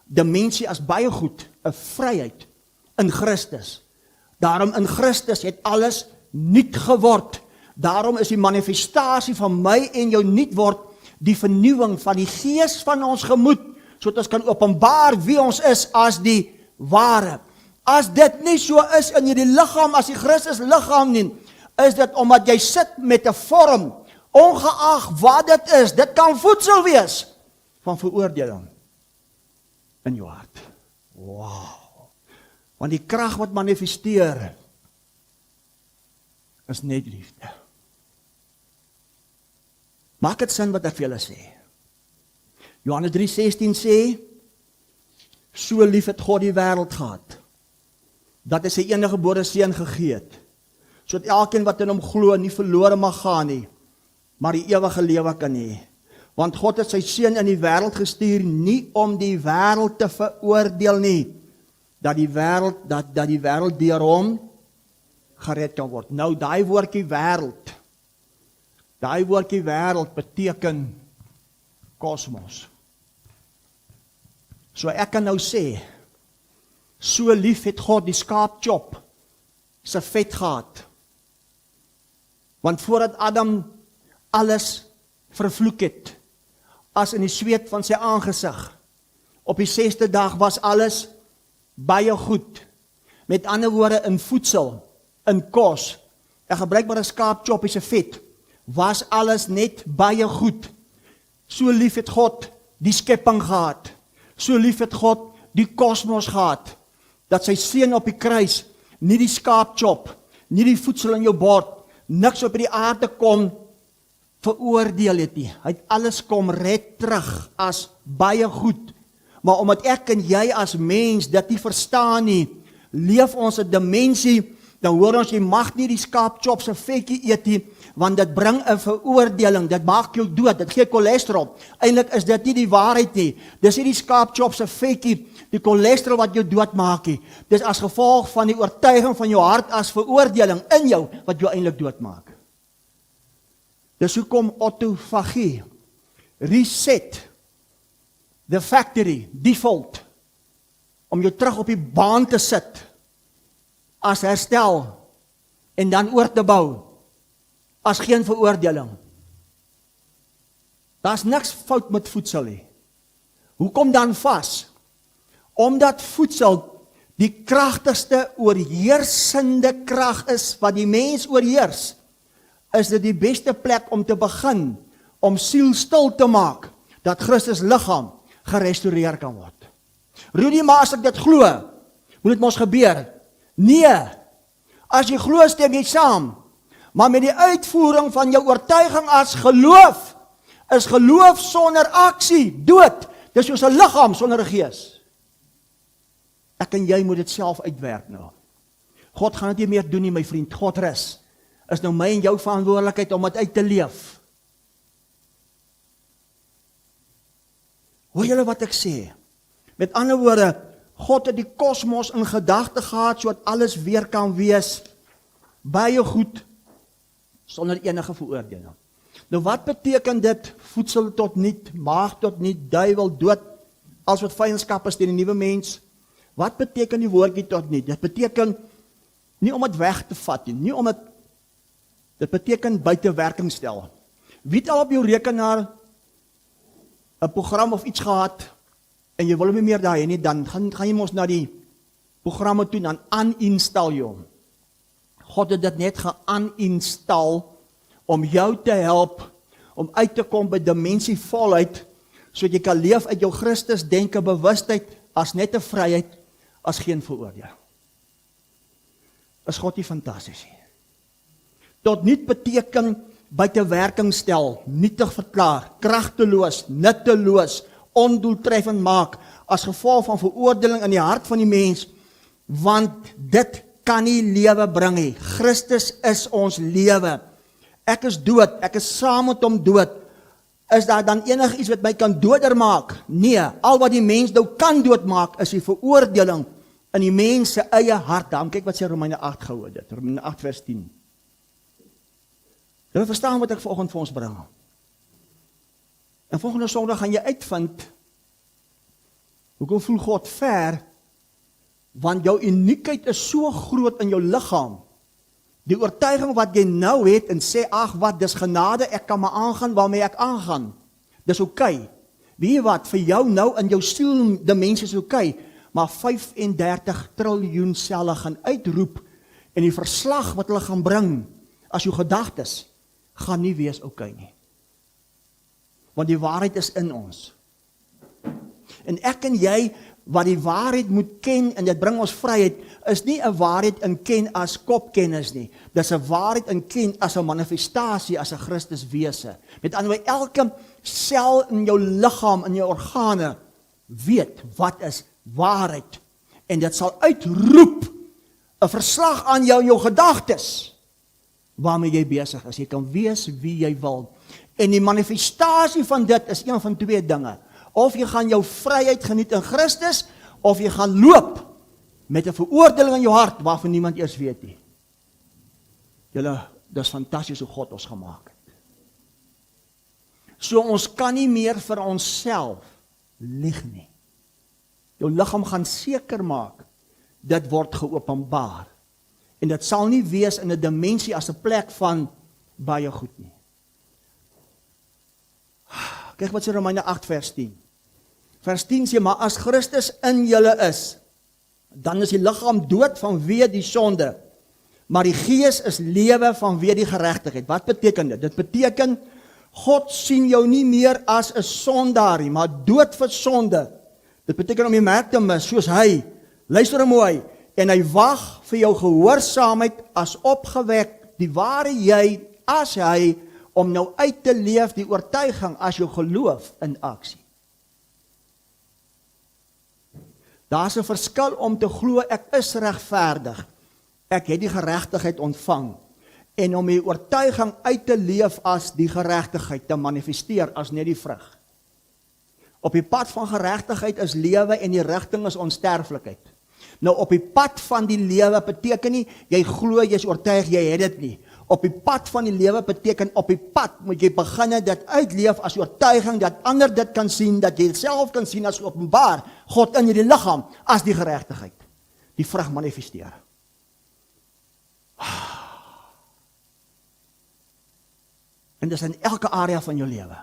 dimensie as baie goed, 'n vryheid in Christus. Daarom in Christus het alles nuut geword. Daarom is die manifestasie van my en jou nuut word, die vernuwing van die gees van ons gemoed, sodat ons kan openbaar wie ons is as die ware. As dit nie so is in hierdie liggaam, as die Christus liggaam nie, is dit omdat jy sit met 'n vorm, ongeag wat dit is, dit kan voedsel wees, van veroordeling in jou hart. Wow! Want die krag wat manifesteer, is net liefde. Maak dit sin wat ek vir julle sê? Johannes 3:16 sê, so lief het God die wêreld gehad, dat hy sy enige gebore seun gegee het, sodat elkeen wat in hom glo nie verlore mag gaan nie, maar die ewige lewe kan hê. Want God het sy seun in die wêreld gestuur, nie om die wêreld te veroordeel nie, dat die wêreld deur hom gered kan word. Nou, daai woordjie wêreld beteken kosmos. So ek kan nou sê, so lief het God die skaapchop se vet gehad. Want voordat Adam alles vervloek het, as in die sweet van sy aangesig, op die 6de dag was alles baie goed. Met ander woorde, in voedsel, in kos, en gebruik maar 'n skaapchop se vet, was alles net baie goed. So lief het God die skepping gehad. So lief het God die kosmos gehad, dat sy seun op die kruis, nie die skaapchop, nie die voedsel in jou bord, niks op die aarde kom veroordeel het nie. Hy het alles kom red terug as baie goed. Maar omdat ek en jy as mens dit nie verstaan nie, leef ons 'n dimensie, dan hoor ons jy mag nie die skaapchop se vetjie eet nie, want dit bring 'n veroordeling, dit maak jou dood, dit gee cholesterol. Eintlik is dit nie die waarheid nie. Dis nie die skaapchop se vetjie, die cholesterol wat jou dood maak nie. Dis as gevolg van die oortuiging van jou hart as veroordeling in jou wat jou eintlik doodmaak. Dis hoekom autofagie, reset, the factory, default, om jou terug op die baan te sit, as herstel, en dan oor te bou, as geen veroordeling. Daar's niks fout met voedsel nie. Hoekom dan vas? Omdat voedsel die kragtigste oorheersende krag is, wat die mens oorheers, is dit die beste plek om te begin, om siel stil te maak, dat Christus liggaam gerestoreer kan word. Rudy, maar as ek dit glo, moet dit mos gebeur? Nee, as jy glo, stem jy saam, maar met die uitvoering van jou oortuiging as geloof, is geloof sonder aksie, dood, dis soos 'n liggaam sonder 'n gees. Ek en jy moet dit self uitwerk nou. God gaan dit nie meer doen nie, my vriend, God rus. Is nou my en jou verantwoordelikheid om dit uit te leef. Hoor julle wat ek sê? Met ander woorde, God het die kosmos in gedagte gehad, sodat alles weer kan wees, baie goed, sonder enige veroordeling. Nou wat beteken dit, voedsel tot niet, maag tot niet, duiwel, dood, als wat vyandskap is teen die nuwe mens? Wat beteken die woordjie tot niet? Dit beteken, nie om het weg te vat nie, dit beteken buite werking stel. Wie het al op jou rekenaar 'n program of iets gehad, en jy wil hom nie meer daar hê nie, dan gaan jy mos na die programme toe, dan uninstall jy hom. God het dit net ge-uninstall, om jou te help, om uit te kom by dimensie volheid, sodat jy kan leef uit jou Christus denke bewustheid, as net 'n vryheid, as geen veroordeel. Is God nie fantasties nie? Tot niet beteken buite werking stel, nietig verklaar, kragteloos, nutteloos, ondoeltreffend maak, as gevolg van veroordeling in die hart van die mens, want dit kan nie lewe bring nie. Christus is ons lewe. Ek is dood, ek is saam met hom dood. Is daar dan enig iets wat my kan doder maak? Nee, al wat die mens nou kan doodmaak, is die veroordeling in die mens se eie hart. Daarom kyk wat sê Romeine 8 gehoor dit, Romeine 8 vers 10. Julle verstaan wat ek vanoggend vir ons bring. En volgende Sondag gaan jy uitvind, hoekom voel God ver, want jou uniekheid is so groot in jou liggaam. Die oortuiging wat jy nou het en sê, ag wat, dis genade, ek kan maar aangaan waarmee ek aangaan. Dis oukei. Weet jy wat, vir jou nou in jou siel, dimensie is oukei, maar 35 triljoen selle gaan uitroep, en die verslag wat hulle gaan bring, as jou gedagtes, gaan nie wees oukei nie. Want die waarheid is in ons. En ek en jy, wat die waarheid moet ken, en dit bring ons vryheid, is nie 'n waarheid in ken as kopkennis nie. Dis 'n waarheid in ken as 'n manifestasie, as 'n Christus wese. Met ander woorde, elke sel in jou liggaam, in jou organe, weet wat is waarheid. En dit sal uitroep 'n verslag aan jou en jou gedagtes, waarmee jy besig is. Jy kan wees wie jy wil. En die manifestasie van dit is een van twee dinge. Of jy gaan jou vryheid geniet in Christus, of jy gaan loop met 'n veroordeling in jou hart, waarvan niemand eers weet nie. Julle, dis fantasties hoe God ons gemaak het. So ons kan nie meer vir onsself lieg nie. Jou liggaam gaan seker maak, dit word geopenbaar. En dit sal nie wees in 'n dimensie as 'n plek van baie goed nie. Kyk wat sê Romeine 8 vers 10. Vers 10 sê, maar as Christus in julle is, dan is die liggaam dood vanweë die sonde, maar die gees is lewe vanweë die geregtigheid. Wat beteken dit? Dit beteken, God sien jou nie meer as 'n sondaar nie, maar dood vir sonde. Dit beteken om die merk te mis, soos hy, luister mooi, en hy wag vir jou gehoorsaamheid as opgewek, die ware jy, as hy, om nou uit te leef die oortuiging as jou geloof in aksie. Daar's 'n verskil om te glo ek is regverdig, ek het die geregtigheid ontvang, en om die oortuiging uit te leef as die geregtigheid, te manifesteer as net die vrug. Op die pad van geregtigheid is lewe en die rigting is onsterflikheid. Nou op die pad van die lewe beteken nie, jy glo, jy is oortuig, jy het dit nie. Op die pad van die lewe beteken, op die pad moet jy begin dit uitleef as oortuiging, dat ander dit kan sien, dat jy self kan sien as openbaar, God in die liggaam, as die geregtigheid. Die vrug manifesteer. En dis in elke area van jou lewe.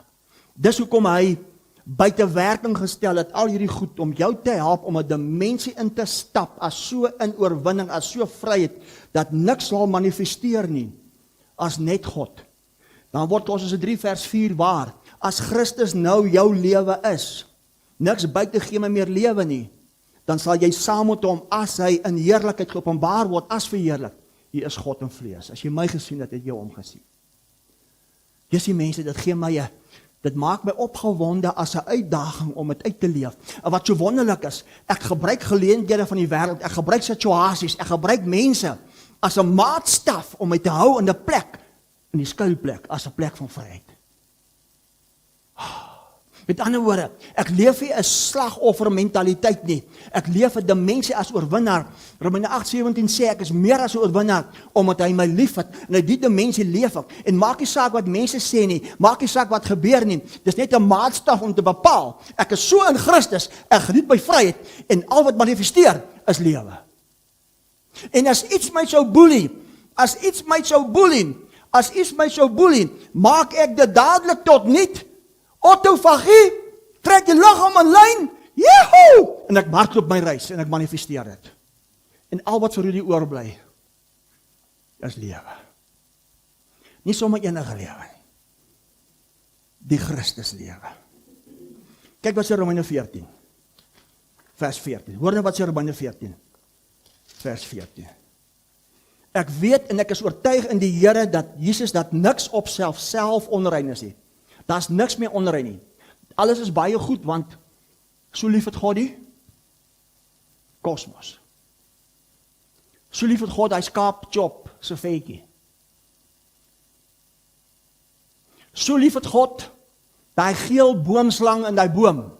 Dis hoekom hy buite werking gestel het, al hierdie goed, om jou te help, om 'n dimensie in te stap, as so in oorwinning, as so vryheid, dat niks sal manifesteer nie, as net God. Dan word Kolossense 3 vers 4 waar. As Christus nou jou lewe is, niks buite gee my meer lewe nie, dan sal jy saam met hom, as hy in heerlikheid geopenbaar word, as verheerlik. Hier is God in vlees. As jy my gesien het, het jy hom gesien. Dis die mense, dit maak my opgewonde as 'n uitdaging om dit uit te leef. En wat so wonderlik is, ek gebruik geleenthede van die wêreld, ek gebruik situasies, ek gebruik mense as 'n maatstaf om my te hou in 'n plek, in die skuilplek, as 'n plek van vryheid. Met ander woorde, ek leef nie 'n slagoffer mentaliteit nie. Ek leef 'n dimensie as oorwinnaar. Romeine 8:17 sê ek is meer as 'n oorwinnaar omdat hy my liefhet en uit die dimensie leef ek. En maak nie saak wat mense sê nie, maak nie saak wat gebeur nie. Dis net 'n maatstaf om te bepaal. Ek is so in Christus, ek geniet my vryheid en al wat manifesteer is lewe. En as iets my sou boelie, maak ek dit dadelik tot niet. Autofagie, trek die liggaam in lyn, jehoe! En ek hardloop my reis en ek manifesteer dit. En al wat vir die oorbly, is lewe. Nie sommer enige lewe nie. Die Christus lewe. Kyk wat sê Romeine 14, vers 14. Hoor nou wat sê Romeine 14, vers 14. Ek weet en ek is oortuig in die Here dat Jesus dat niks op self onrein is nie. Daar's niks meer onrein nie. Alles is baie goed, want so lief het God die kosmos. So lief het God hy skaap chop se vetjie. So lief het God daai geel boomslang in daai boom.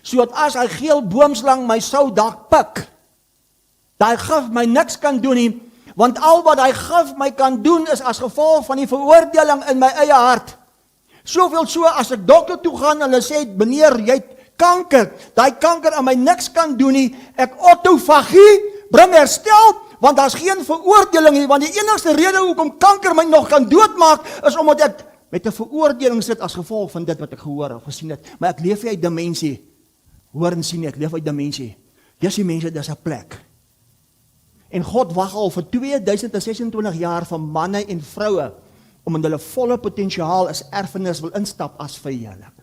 So dat as hy geel boomslang my sou dalk pik, daai gif my niks kan doen nie, want al wat hy gif my kan doen is as gevolg van die veroordeling in my eie hart. Soveel so as ek dokter toe gaan en hulle sê, meneer, jy het kanker, daai kanker aan my niks kan doen nie, ek autofagie, bring herstel, want daar's geen veroordeling nie, want die enigste rede hoekom kanker my nog kan doodmaak, is omdat ek met 'n veroordeling sit as gevolg van dit wat ek gehoor of gesien het. Maar ek leef uit dimensie, hoor en sien, ek leef uit dimensie. Dis die mense, dis 'n plek. En God wag al vir 2026 jaar van manne en vroue om in hulle volle potensiaal as erfenis wil instap as verheerlik.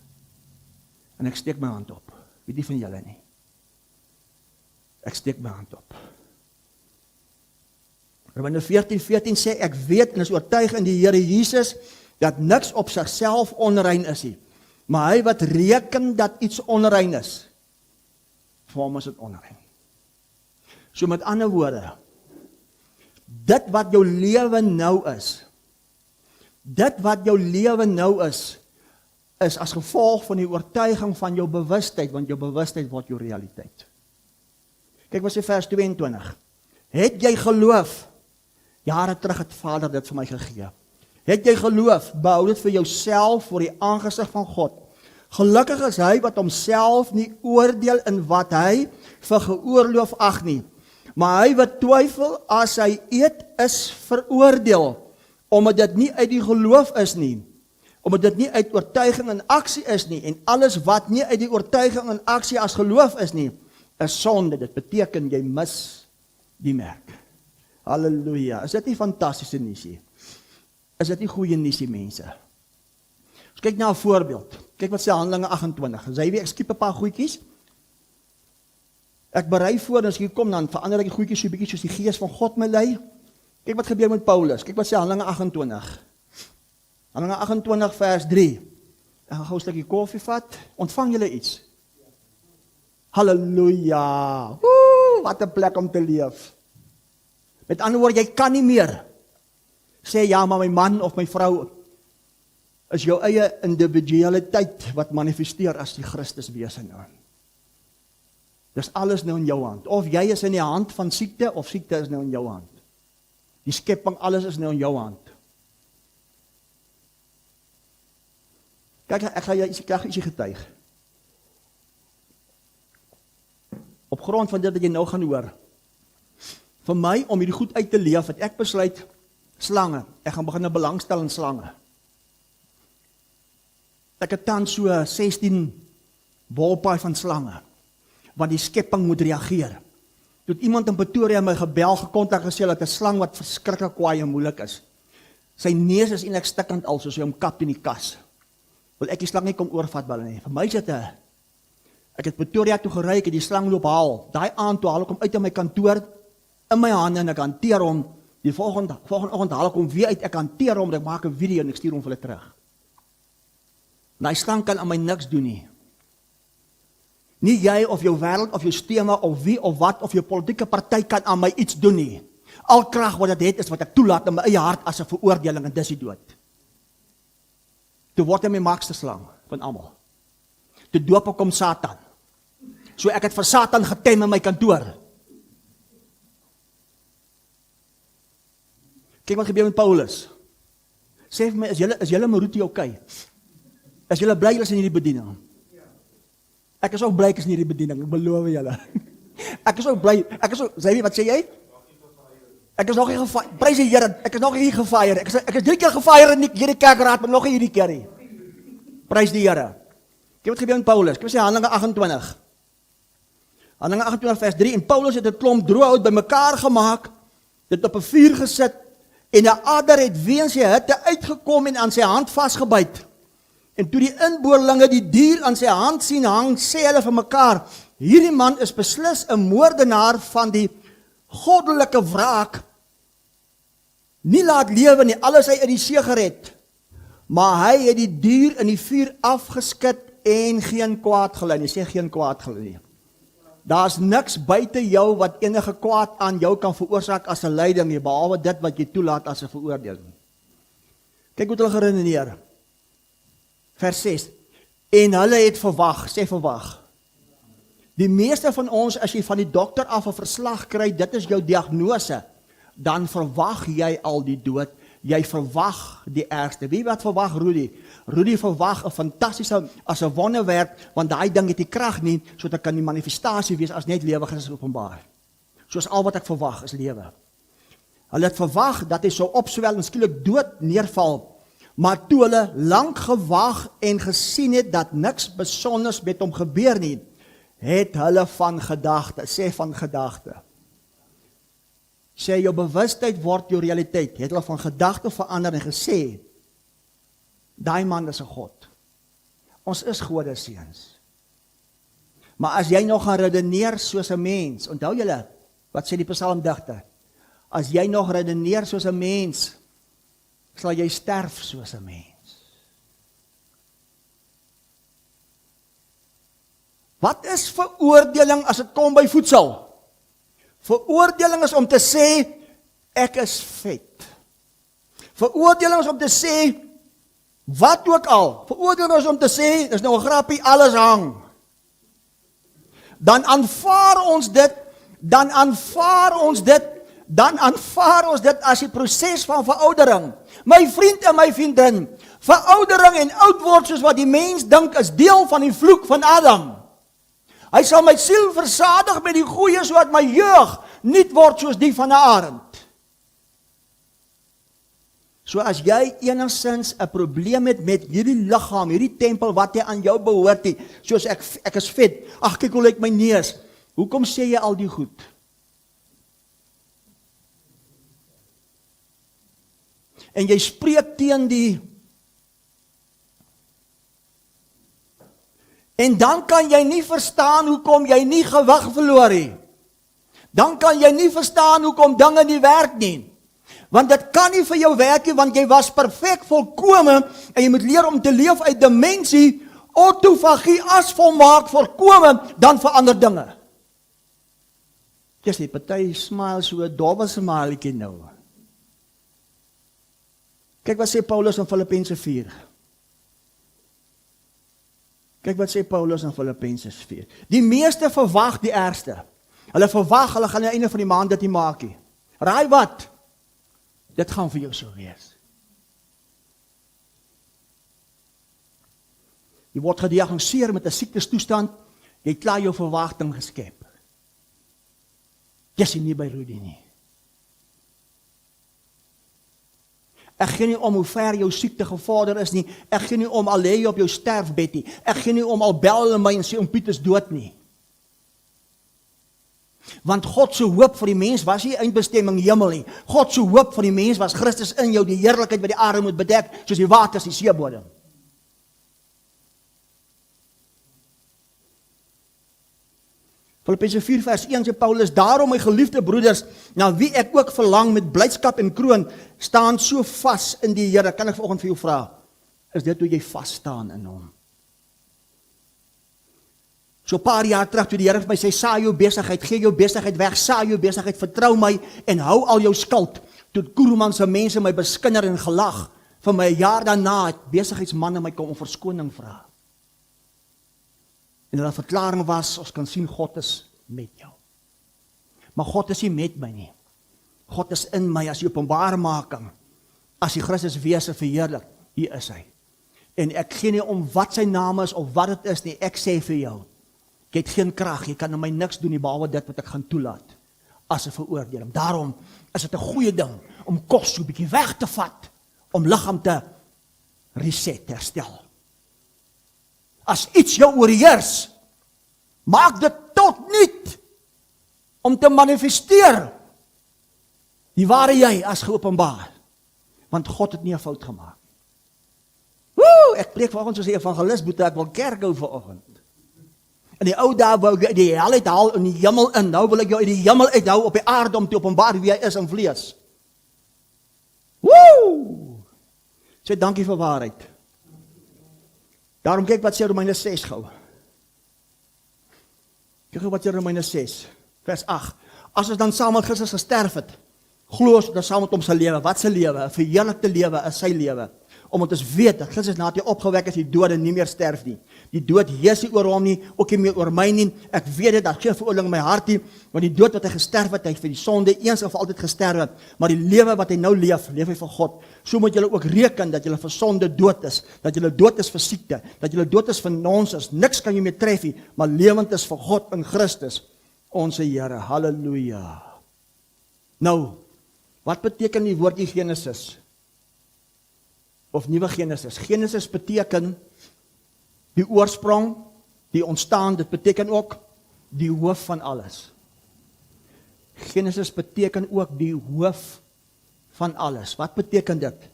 En ek steek my hand op. Weet nie van julle nie. Ek steek my hand op. Romeine 14:14 sê ek weet en is oortuig in die Here Jesus dat niks op sigself onrein is nie. Maar hy wat reken dat iets onrein is, vir hom is dit onrein. So met ander woorde, dit wat jou lewe nou is, is as gevolg van die oortuiging van jou bewustheid, want jou bewustheid word jou realiteit. Kyk wat sê vers 22. Het jy geloof? Jare terug het Vader dit vir my gegee. Het jy geloof? Behou dit vir jouself voor die aangesig van God. Gelukkig is hy wat homself nie oordeel in wat hy vir geoorloof ag nie. Maar hy wat twyfel as hy eet is veroordeel, omdat dit nie uit die geloof is nie, omdat dit nie uit oortuiging en aksie is nie, en alles wat nie uit die oortuiging en aksie as geloof is nie, is sonde. Dit beteken jy mis die merk. Halleluja. Is dit nie fantastiese nuusie? Is dit nie goeie nuusie, mense? Dus kyk na 'n voorbeeld. Kyk wat sê Handelinge 28. As hy weer, ek skiep 'n paar goedjies. Ek berei voor, en as ek kom, dan verander ek die goedjies so 'n bietjie soos die Gees van God my lei. Kyk wat gebeur met Paulus. Kyk wat sê Handelinge 28. Handelinge 28 vers 3. Ek gaan gou 'n stukkie koffie vat. Ontvang julle iets? Halleluja. Wat 'n plek om te leef. Met ander woorde, jy kan nie meer sê ja, maar my man of my vrou is jou eie individualiteit wat manifesteer as die Christus wese nou. Dis alles nou in jou hand. Of jy is in die hand van siekte, of siekte is nou in jou hand. Die skepping, alles is nou in jou hand. Kyk, ek gaan jou ietsie getuig. Op grond van dit wat jy nou gaan hoor. Vir my, om hierdie goed uit te leef, het ek besluit, slange, ek gaan begin belangstel in slange. Ek het tans so 16 bolpaai van slange, want die skepping moet reageer. Toe het iemand in Pretoria my gebel, gekontak gesê dat 'n slang wat verskriklik kwaai en moeilik is. Sy neus is eintlik stikkend al, soos hy hom kap in die kas. Wil ek die slang nie kom oorvat wel nie. Vir my is dit ek het Pretoria toe gery, ek het die slang loop haal. Daai aand toe haal ek hom uit in my kantoor, in my hande en ek hanteer hom. Die volgende oggend haal ek hom weer uit, ek hanteer hom, ek maak 'n video en ek stuur hom vir hulle terug. Daai slang kan aan my niks doen nie. Nie jy of jou wêreld of jou stemme of wie of wat of jou politieke party kan aan my iets doen nie. Al krag wat dit het is wat ek toelaat in my eie hart as 'n veroordeling en dis die dood. Toe word hy my makste slang van almal. Toe doop ek hom Satan. So ek het vir Satan getem in my kantoor. Kyk wat gebeur met Paulus. Sê vir my, is julle Maruti okay? Is julle bly julle is in hierdie bediening? Ek is ook bly ek is in hierdie bediening, ek beloof julle. Ek is ook bly, wat sê jy? Ek is nog nie gefire, prys die Here, ek is nog nie gefire. Ek is 3 keer gefire in hierdie kerkraad, maar nog nie hierdie keer nie. Prys die Here. Kyk wat gebeur met Paulus. Kyk wat sê Handelinge 28. Handelinge 28 vers 3, en Paulus het 'n klomp droë hout bymekaar gemaak, dit op 'n vuur gesit, en 'n adder het weens sy hitte uitgekom en aan sy hand vasgebyt. En toe die inboorlinge die dier aan sy hand sien hang, sê hulle vir mekaar, hierdie man is beslis 'n moordenaar van die goddelike wraak, nie laat lewe nie, alles hy uit die see gered, maar hy het die dier in die vuur afgeskit en geen kwaad gelei nie, sê geen kwaad gelei nie. Daar's niks buite jou wat enige kwaad aan jou kan veroorsaak as 'n lyding nie, behalwe dit wat jy toelaat as 'n veroordeling. Kyk hoe hulle geredeneer. Vers 6. En hulle het verwag, sê verwag. Die meeste van ons, as jy van die dokter af 'n verslag kry, dit is jou diagnose, dan verwag jy al die dood. Jy verwag die ergste. Wie wat verwag Rudy? Rudy verwag 'n fantastiese, as 'n wonderwerk, want daai ding het die krag nie, so dit kan die manifestasie wees as net lewiges openbaar. Soos al wat ek verwag is lewe. Hulle het verwag dat hy sou opswel en skielik dood neerval, maar toe hulle lank gewag en gesien het dat niks besonders met hom gebeur nie, het hulle van gedagte, sê van gedagte. Sê jou bewustheid word jou realiteit, het hulle van gedagte verander en gesê, daai man is 'n God. Ons is gode seuns. Maar as jy nog gaan redeneer soos 'n mens, onthou julle, wat sê die psalmdigter? As jy nog redeneer soos 'n mens, sal jy sterf soos 'n mens. Wat is veroordeling as dit kom by voedsel? Veroordeling is om te sê, ek is vet. Veroordeling is om te sê, wat ook al. Veroordeling is om te sê, dis nou 'n grappie, alles hang. Dan aanvaar ons dit as die proses van veroudering. My vriend en my vriendin, veroudering en oud word soos wat die mens dink is deel van die vloek van Adam. Hy sal my siel versadig met die goeie, sodat my jeug niet word soos die van 'n arend. So as jy enigstens 'n probleem het met hierdie liggaam, hierdie tempel wat jy aan jou behoort nie, soos ek is vet, ag kyk hoe lyk my neus, hoekom sê jy al die goed? En jy spreek teen die, en dan kan jy nie verstaan hoekom jy nie gewig verloor nie. Dan kan jy nie verstaan hoekom dinge nie werk nie. Want dit kan nie vir jou werk nie, want jy was perfek volkome, en jy moet leer om te leef uit dimensie, autofagie as volmaak voorkome, dan verander dinge. Dis die party smile so 'n dowwe smiletjie nou. Kyk wat sê Paulus in Filippense 4. Kyk wat sê Paulus in Filippense 4. Die meeste verwag die ergste. Hulle verwag, hulle gaan aan die einde van die maand dit nie maak nie. Raai wat? Dit gaan vir jou so wees. Jy word gediagnoseer met 'n siektestoestand, jy het klaar jou verwagting geskep. Dis nie by Rudy nie. Ek gee nie om hoe ver jou siekte gevorder is nie, ek gee nie om al lê jy op jou sterfbed nie, ek gee nie om al bel hulle my en sê om Piet is dood nie. Want God se hoop vir die mens was nie eindbestemming hemel nie. God se hoop vir die mens was Christus in jou, die heerlikheid wat die aarde moet bedek, soos die waters die seebodem. Filippense 4 vers 1 sê Paulus, daarom my geliefde broeders, na wie ek ook verlang met blydskap en kroon, staan so vas in die Here. Kan ek vanoggend vir jou vra, is dit hoe jy vas staan in hom? So 'n paar jaar terug toe die Here vir my sê, saai jou besigheid, gee jou besigheid weg, saai jou besigheid, vertrou my en hou al jou skuld. Toe Koerman se mense my beskinder en gelag, vir my 'n jaar daarna het besigheidsmanne my kom om verskoning vra. En hulle verklaring was, ons kan sien God is met jou. Maar God is nie met my nie. God is in my as die openbarmaking, as die Christus wese verheerlik, hier is hy. En ek gee nie om wat sy naam is of wat dit is nie, ek sê vir jou, jy het geen krag, jy kan in my niks doen nie, behalwe dit wat ek gaan toelaat, as 'n veroordeling. Daarom is dit 'n goeie ding, om kos so 'n bietjie weg te vat, om liggaam te reset, herstel. As iets jou oorheers, maak dit tot niet, om te manifesteer, die ware jy as geopenbaar, want God het nie 'n fout gemaak. Ek preek vanoggend soos 'n evangelis, boete, ek wil kerk hou vanoggend. In die ou dae wou ek die hel uithaal in die hemel in, nou wil ek jou uit die hemel uithou op die aarde om te openbaar wie hy is in vlees. Sê dankie vir waarheid. Daarom kyk wat sê Romeine 6 gou. Kyk wat sê Romeine 6, vers 8. As ons dan saam met Christus gesterf het, glo ons dan saam met hom se lewe. Wat se lewe? 'n verheerlikte lewe is sy lewe. Omdat ons weet dat Christus nadat hy opgewek is, die dode nie meer sterf nie. Die dood heers nie oor hom nie, ook nie meer oor my nie. Ek weet dit, daar geen veroordeling in my hart nie, want die dood wat hy gesterf het, hy vir die sonde eens of altyd gesterf het, maar die lewe wat hy nou leef, leef hy vir God. So moet julle ook reken dat julle vir sonde dood is, dat julle dood is vir siekte, dat julle dood is vir nonsens, niks kan jy meer tref nie, maar lewend is vir God in Christus, ons Here. Halleluja. Nou, wat beteken die woordjie Genesis? Of nuwe Genesis. Genesis beteken die oorsprong, die ontstaan, dit beteken ook die hoof van alles. Genesis beteken ook die hoof van alles. Wat beteken dit?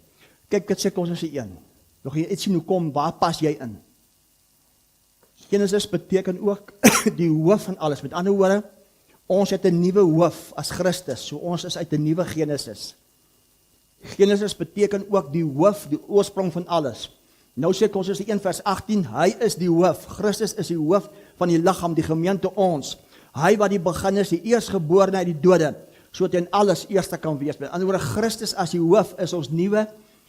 Kyk, dit sê Kolossense 1. Nog jy iets sien hoe kom, waar pas jy in? Genesis beteken ook die hoof van alles. Met ander woorde, ons het 'n nuwe hoof as Christus, so ons is uit 'n nuwe Genesis. Genesis beteken ook die hoof, die oorsprong van alles. Nou sê Kolossense 1 vers 18, hy is die hoof, Christus is die hoof van die liggaam, die gemeente ons. Hy wat die begin is, die eerstgeborene uit die dode, sodat hy in alles eerste kan wees. Met ander woorde, Christus as die hoof is ons nuwe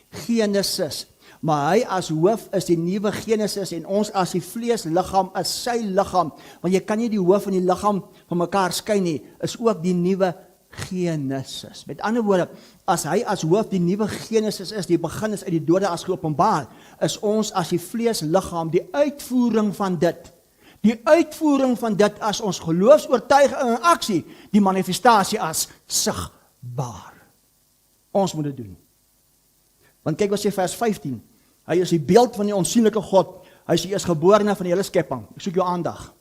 Genesis. Maar hy as hoof is die nuwe Genesis en ons as die vleesliggaam is sy liggaam. Want jy kan nie die hoof en die liggaam van mekaar skei nie, is ook die nuwe Genesis. Met ander woorde, as hy as hoof die nuwe Genesis is, die begin is uit die dode as geopenbaar, is ons as die vleesliggaam die uitvoering van dit. Die uitvoering van dit as ons geloofsoortuiging in aksie, die manifestasie as sigbaar. Ons moet dit doen. Want kyk wat sê vers 15, hy is die beeld van die onsienlike God, hy is die eerstgeborene van die hele skepping. Ek soek jou aandag.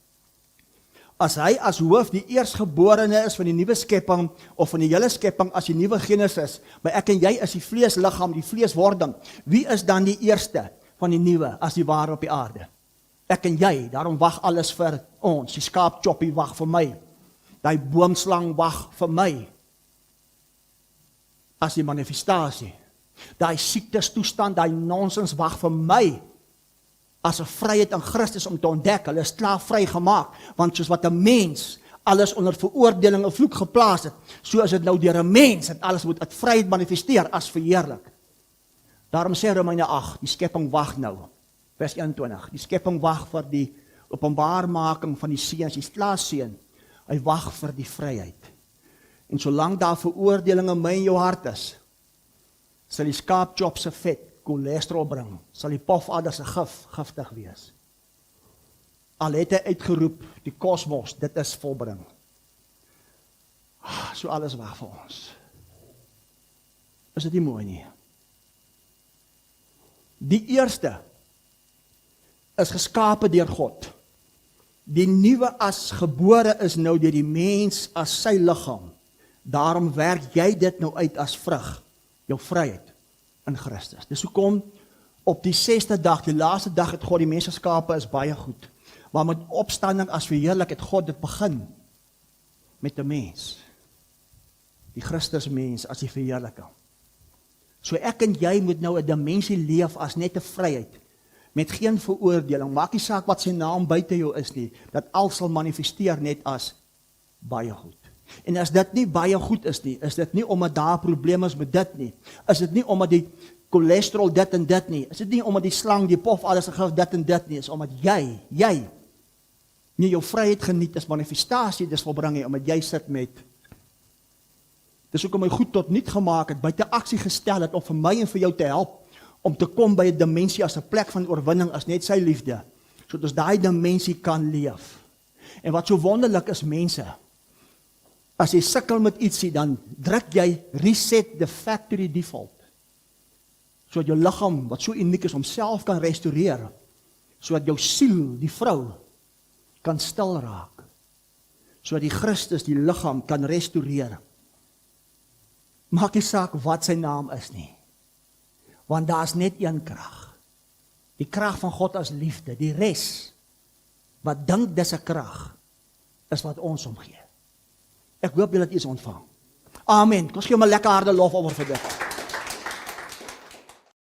As hy as hoof die eerstgeborene is van die nuwe skepping, of van die hele skepping as die nuwe Genesis, maar ek en jy is die vleesliggaam, die vleeswording, wie is dan die eerste van die nuwe, as die ware op die aarde? Ek en jy, daarom wag alles vir ons, die skaapchoppie wag vir my, die boomslang wag vir my, as die manifestasie, die siektestoestand, die nonsens wag vir my, as 'n vryheid in Christus om te ontdek, hulle is klaar vry gemaak, want soos wat 'n mens alles onder veroordeling en vloek geplaas het, so is dit nou deur 'n mens, en alles moet uit vryheid manifesteer as verheerlik. Daarom sê Romeine 8, die skepping wag nou, vers 21, die skepping wag vir die openbaarmaking van die seun, die slaafseun, hy wag vir die vryheid. En solank daar veroordeling in my en jou hart is, sal die skaapchop se vet cholesterol bring, sal die pofadder se giftig wees. Al het hy uitgeroep, die kosmos, dit is volbring. So alles wag vir ons. Is dit nie mooi nie? Die eerste is geskape deur God. Die nuwe as gebore is nou deur die mens as sy liggaam. Daarom werk jy dit nou uit as vrug, jou vryheid in Christus. Dis hoekom op die 6de dag, die laaste dag het God die mens geskape is baie goed. Maar met opstanding as verheerlik het God dit begin met 'n mens. Die Christus mens as die verheerlike. So ek en jy moet nou 'n dimensie leef as net 'n vryheid, met geen veroordeling, maak nie saak wat sy naam buite jou is nie, dat al sal manifesteer net as baie goed. En as dit nie baie goed is nie, is dit nie omdat daar probleme is met dit nie, is dit nie omdat die cholesterol dit en dit nie, is dit nie omdat die slang, die pof, alles gegif dit en dit nie, is omdat jy nie jou vryheid geniet as manifestasie, dis volbring jy, omdat jy sit met, dis ook om my goed tot niet gemaak het, buite aksie gestel het, om vir my en vir jou te help, om te kom by 'n dimensie as 'n plek van oorwinning, as net sy liefde, sodat ons daai dimensie kan leef. En wat so wonderlik is, mense, as jy sukkel met ietsie, dan druk jy reset the factory default, sodat jou liggaam, wat so uniek is, homself kan restoreer, sodat jou siel, die vrou, kan stil raak, sodat die Christus, die liggaam, kan restoreer. Maak nie saak wat sy naam is nie, want daar is net een krag, die krag van God as liefde, die res, wat dink dis 'n krag, is wat ons omgee. Ek hoop julle het iets ontvang. Amen. Kom ons gee hom 'n lekker harde lof over vir dit.